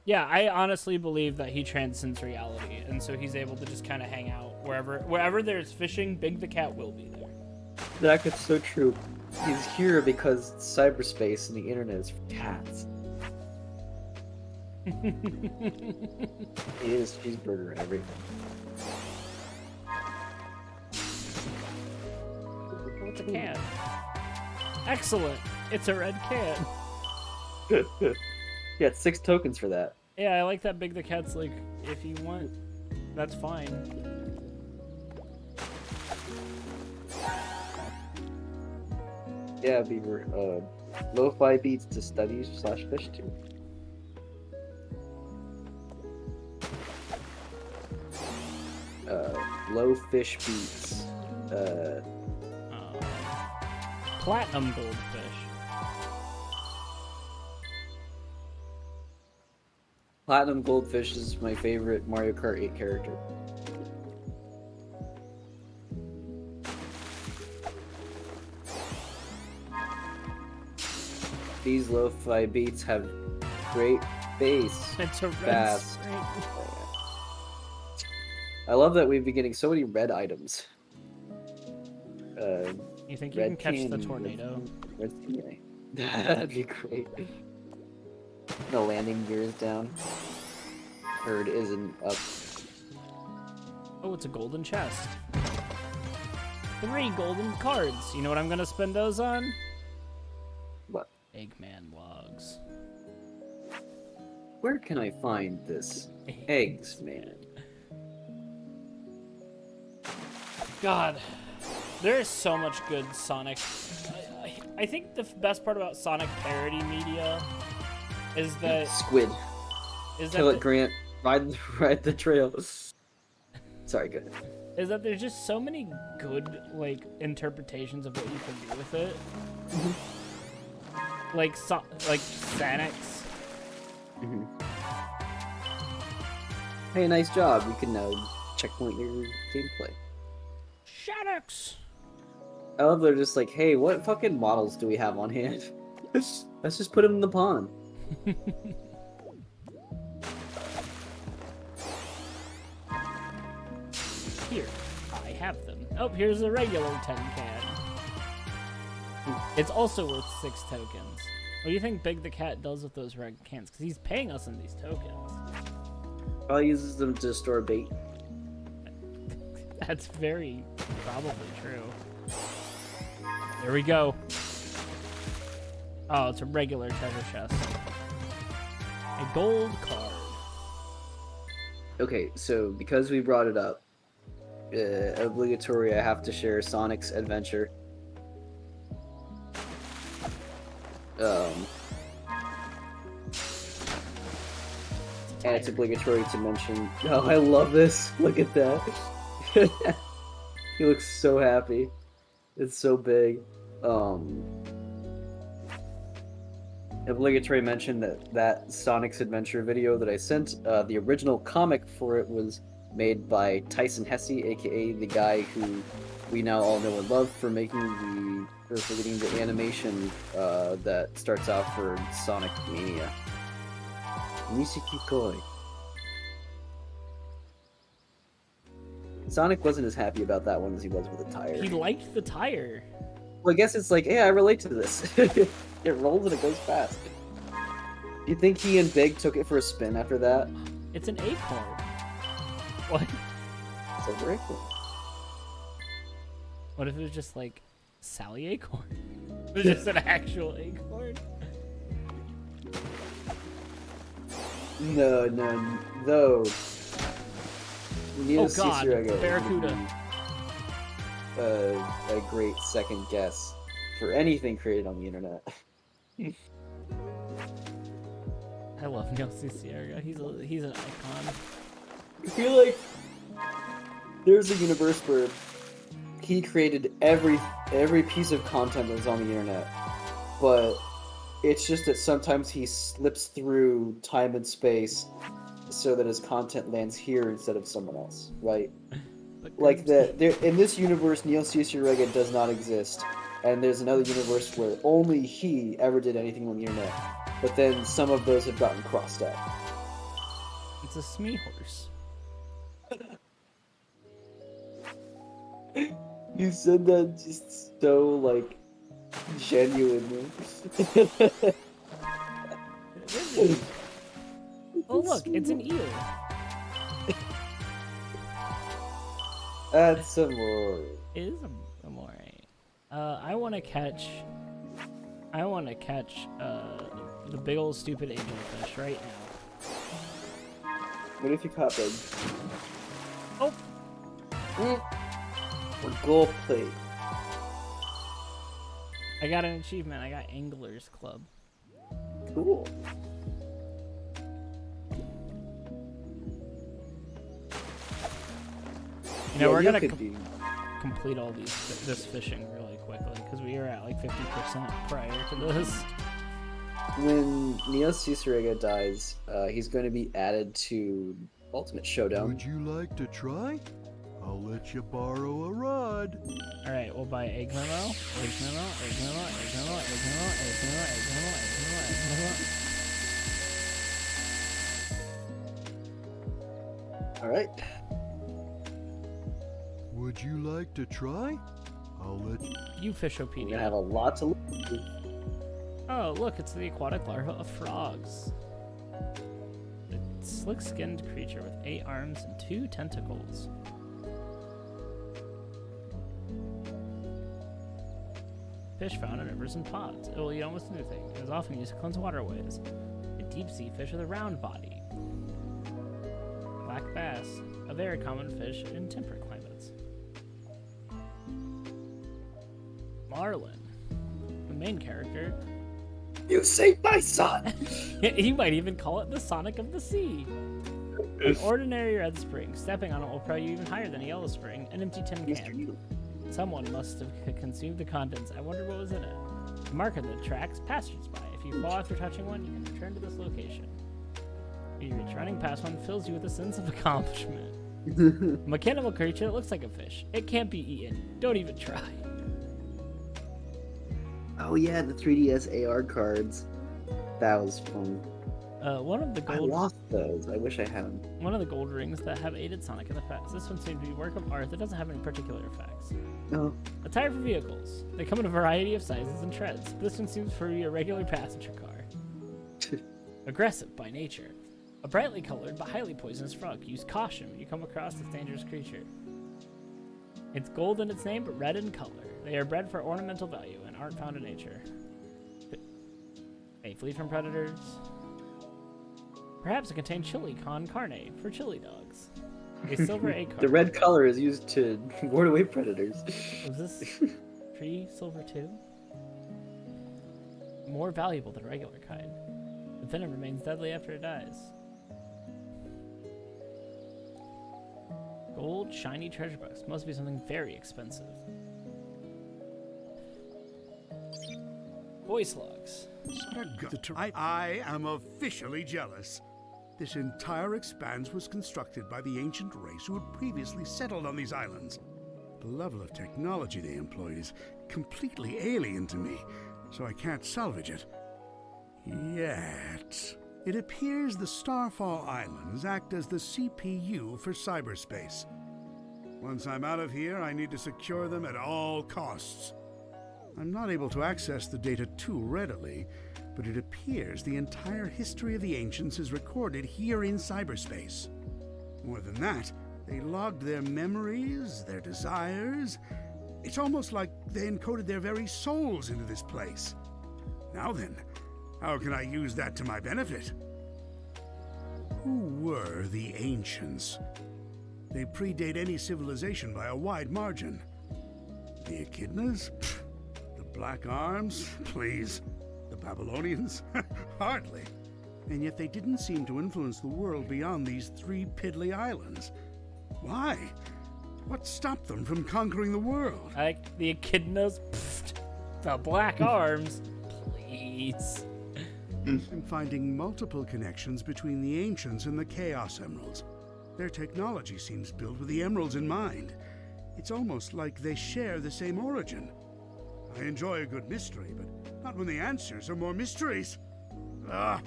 Yeah, I honestly believe that he transcends reality, and so he's able to just kind of hang out wherever there's fishing. Big the cat will be there. Zach, it's so true. He's here because cyberspace and the internet is for cats. He is cheeseburger and everything. It's a cat. Excellent. It's a red cat. Yeah, it's 6 tokens for that. Yeah, I like that Big the Cat's like, if you want, that's fine. Yeah, Beaver. Lo-fi beats to studies / fish too. Low fish beats. Platinum goldfish. Platinum Goldfish is my favorite Mario Kart 8 character. These lo-fi beats have great bass. It's a red fast. string. I love that we've been getting so many red items. You think you Red can catch the candy, tornado? Red candy. That'd be great. The landing gear is down. Herd isn't up. Oh, it's a golden chest. 3 golden cards. You know what I'm gonna spend those on? What? Eggman logs. Where can I find this? Eggs, man. God, there is so much good Sonic. I think the best part about Sonic parody media is that Squid. Kill it, Grant. Ride the trail. Sorry, good. Is that there's just so many good like interpretations of what you can do with it. Like Xanax. Hey, nice job. You can now checkpoint your gameplay. Xanax. I love they're just like, hey, what fucking models do we have on hand? Let's just put them in the pond. Here, I have them. Oh, here's a regular 10 can. It's also worth 6 tokens. What do you think Big the Cat does with those red cans? Because he's paying us in these tokens. Probably uses them to store bait. That's very probably true. There we go. Oh, it's a regular treasure chest. A gold card. Okay, so because we brought it up, obligatory, I have to share Sonic's adventure. And it's obligatory to mention. Oh, I love this. Look at that. He looks so happy. It's so big. Obligatory mention that Sonic's Adventure video that I sent, the original comic for it was made by Tyson Hesse, aka the guy who we now all know and love for getting the animation that starts out for Sonic Mania. Nishiki Koi. Sonic wasn't as happy about that one as he was with the tire. He liked the tire. Well, I guess it's like, yeah, I relate to this. It rolls and it goes fast. Do you think he and Big took it for a spin after that? It's an acorn. What? It's a very cool. What if it was just like Sally Acorn? It was just an actual acorn? No. Oh god, Barracuda. A great second guess for anything created on the internet. I love Neil Sierra. He's an icon. I feel like there's a universe where he created every piece of content that's on the internet, but it's just that sometimes he slips through time and space so that his content lands here instead of someone else, right? Like there in this universe, Neil Cicerega does not exist, and there's another universe where only he ever did anything on the internet. But then some of those have gotten crossed out. It's a Smee horse. You said that just so like genuinely. Oh look, it's an eel. That's amore. It is a moray. I want to catch the big old stupid angelfish right now. What if you caught them? Oh, Or gold plate. I got an achievement. I got Angler's Club. Cool. You know, we're gonna could be. complete all this fishing really quickly because we are at like 50% prior to this. When Neo Cicerega dies, he's going to be added to Ultimate Showdown. Would you like to try? I'll let you borrow a rod. All right, we'll buy egg memo, egg memo, egg memo, egg memo, egg memo, egg memo, egg memo, egg memo, egg memo. All right. Would you like to try? I'll let you. You We're Fishopedia. gonna have a lot to look at. Oh, look, it's the aquatic larva of frogs. The slick-skinned creature with 8 arms and 2 tentacles. Fish found in rivers and ponds. It will eat almost anything. It is often used to cleanse waterways. A deep-sea fish with a round body. Black bass, a very common fish in temperate climates. Marlin, the main character. You saved my son! He might even call it the Sonic of the Sea. An ordinary red spring. Stepping on it will propel you even higher than a yellow spring. An empty tin can. Someone must have consumed the contents. I wonder what was in it. A marker that tracks passersby. If you fall after touching one, you can return to this location. Each running past one fills you with a sense of accomplishment. A mechanical creature that looks like a fish. It can't be eaten. Don't even try. Oh yeah, the 3DS AR cards. That was fun. One of the I gold. lost those. I wish I had them. One of the gold rings that have aided Sonic in the past. This one seems to be a work of art that doesn't have any particular effects. No. A tire for vehicles. They come in a variety of sizes and treads. This one seems to be a regular passenger car. Aggressive by nature. A brightly colored but highly poisonous frog. Use caution when you come across this dangerous creature. It's gold in its name but red in color. They are bred for ornamental value and aren't found in nature. They flee from predators. Perhaps it contains chili con carne for chili dogs. A silver egg card. The red color is used to ward away predators. Was this tree silver too? More valuable than regular kind. The venom remains deadly after it dies. Gold, shiny treasure box. Must be something very expensive. Voice logs. I am officially jealous. This entire expanse was constructed by the ancient race who had previously settled on these islands. The level of technology they employed is completely alien to me, so I can't salvage it. Yet. It appears the Starfall Islands act as the CPU for cyberspace. Once I'm out of here, I need to secure them at all costs. I'm not able to access the data too readily, but it appears the entire history of the Ancients is recorded here in cyberspace. More than that, they logged their memories, their desires. It's almost like they encoded their very souls into this place. Now then, how can I use that to my benefit? Who were the Ancients? They predate any civilization by a wide margin. The Echidnas? Pfft. The Black Arms? Please. The Babylonians? Hardly. And yet they didn't seem to influence the world beyond these 3 piddly islands. Why? What stopped them from conquering the world? I like the echidnas. The black arms. Jeez. I'm finding multiple connections between the Ancients and the Chaos Emeralds. Their technology seems built with the Emeralds in mind. It's almost like they share the same origin. I enjoy a good mystery, but not when the answers are more mysteries. Ah!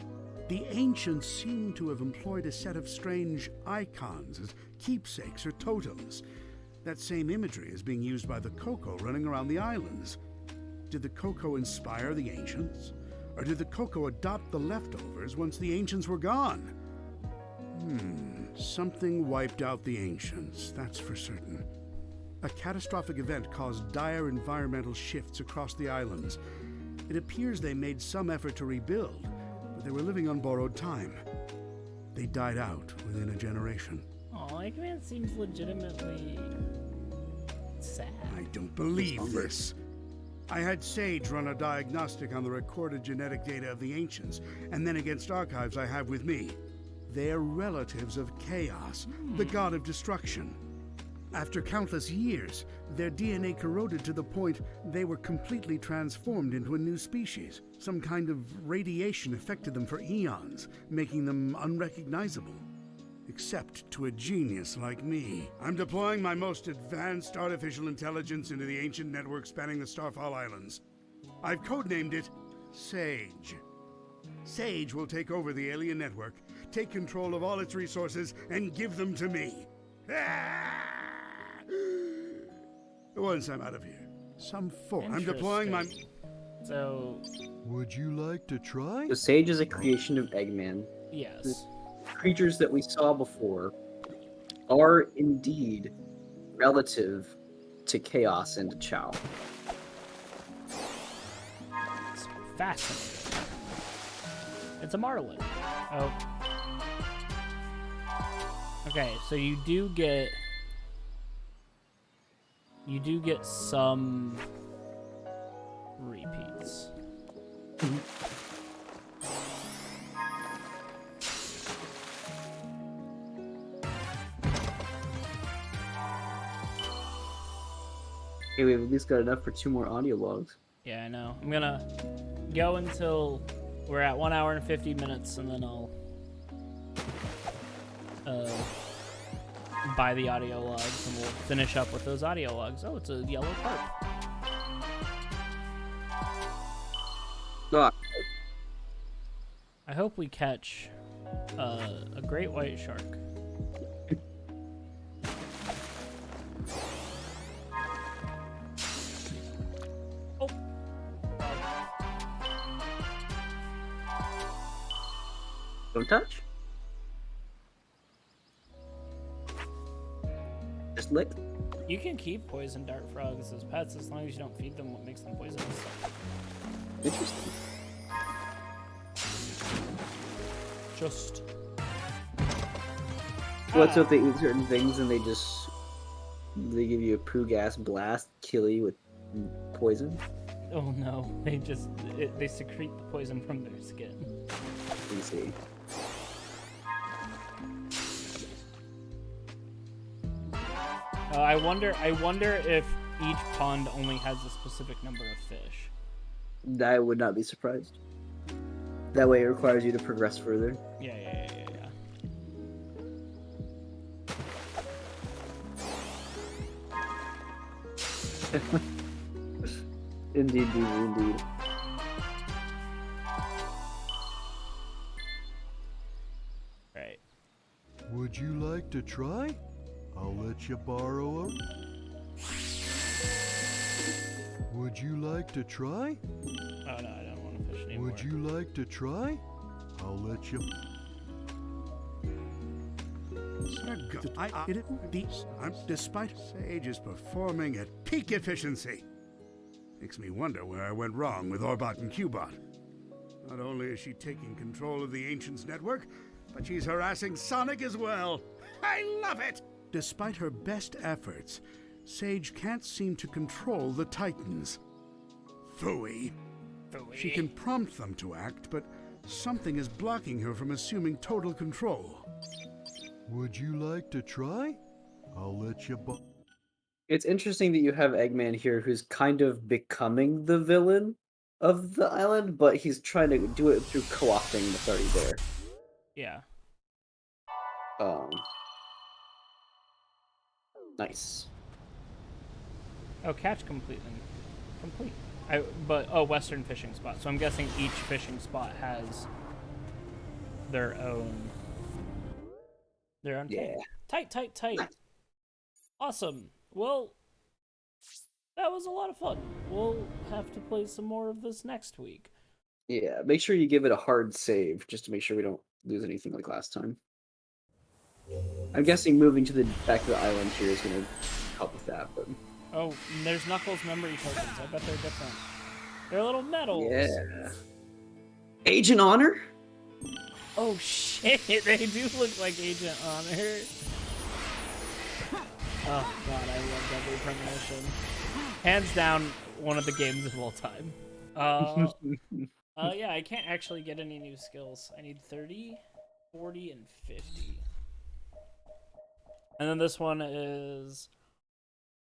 The Ancients seem to have employed a set of strange icons as keepsakes or totems. That same imagery is being used by the Coco running around the islands. Did the Coco inspire the Ancients? Or did the Coco adopt the leftovers once the Ancients were gone? Something wiped out the Ancients, that's for certain. A catastrophic event caused dire environmental shifts across the islands. It appears they made some effort to rebuild, but they were living on borrowed time. They died out within a generation. Oh, Eggman seems legitimately sad. I don't believe this. I had Sage run a diagnostic on the recorded genetic data of the Ancients, and then against archives I have with me. They're relatives of Chaos, the god of destruction. After countless years, their DNA corroded to the point they were completely transformed into a new species. Some kind of radiation affected them for eons, making them unrecognizable. Except to a genius like me. I'm deploying my most advanced artificial intelligence into the ancient network spanning the Starfall Islands. I've codenamed it Sage. Sage will take over the alien network, take control of all its resources, and give them to me. Once I'm out of here. Some form. I'm deploying my... So... Would you like to try? So Sage is a creation of Eggman. Yes. Creatures that we saw before are indeed relative to Chaos and to Chow. It's fascinating. It's a Marlin. Oh. Okay, so you do get some repeats. Okay, we've at least got enough for 2 more audio logs. Yeah, I know. I'm gonna go until we're at 1 hour and 50 minutes, and then I'll buy the audio logs, and we'll finish up with those audio logs. Oh, it's a yellow carp. Ah, I hope we catch a great white shark. Oh. don't touch. Just lick. You can keep poison dart frogs as pets as long as you don't feed them what makes them poisonous. Interesting. Just. What's if they eat certain things and they give you a poo gas blast, kill you with poison? Oh no, they secrete the poison from their skin. You see. I wonder if each pond only has a specific number of fish. I would not be surprised. That way it requires you to progress further. Yeah. Indeed. Right. Would you like to try? I'll let you borrow a... Would you like to try? Oh no, I don't want to fish anymore. Would you like to try? I'll let you... Despite Sage is performing at peak efficiency. Makes me wonder where I went wrong with Orbot and Cubot. Not only is she taking control of the Ancients network, but she's harassing Sonic as well. I love it! Despite her best efforts, Sage can't seem to control the Titans. Phooey. She can prompt them to act, but something is blocking her from assuming total control. Would you like to try? I'll let you It's interesting that you have Eggman here who's kind of becoming the villain of the island, but he's trying to do it through co-opting what's already there. Yeah. Nice. Oh, catch complete. Complete. Western fishing spot. So I'm guessing each fishing spot has their own. Yeah. Tight. Awesome. Well, that was a lot of fun. We'll have to play some more of this next week. Yeah, make sure you give it a hard save, just to make sure we don't lose anything like last time. I'm guessing moving back to the island here is going to help with that, but... Oh, there's Knuckles memory tokens. I bet they're different. They're little medals. Yeah. Agent Honor? Oh shit, they do look like Agent Honor. Oh god, I love Double Premonition. Hands down, one of the games of all time. Yeah, I can't actually get any new skills. I need 30, 40, and 50. And then this one is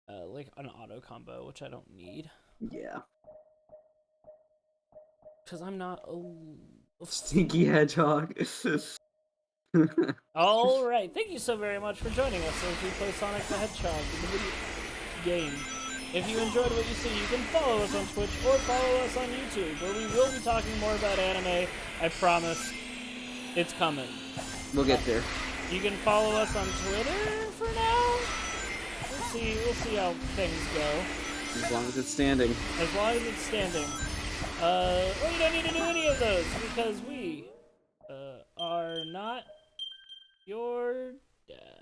like an auto combo, which I don't need. Yeah. Because I'm not a... Stinky Hedgehog. Alright, thank you so very much for joining us as we play Sonic the Hedgehog in the video game. If you enjoyed what you see, you can follow us on Twitch or follow us on YouTube, where we will be talking more about anime. I promise. It's coming. We'll get there. You can follow us on Twitter for now. We'll see how things go. As long as it's standing. As long as it's standing. Well, you don't need to do any of those, because we are not your dad.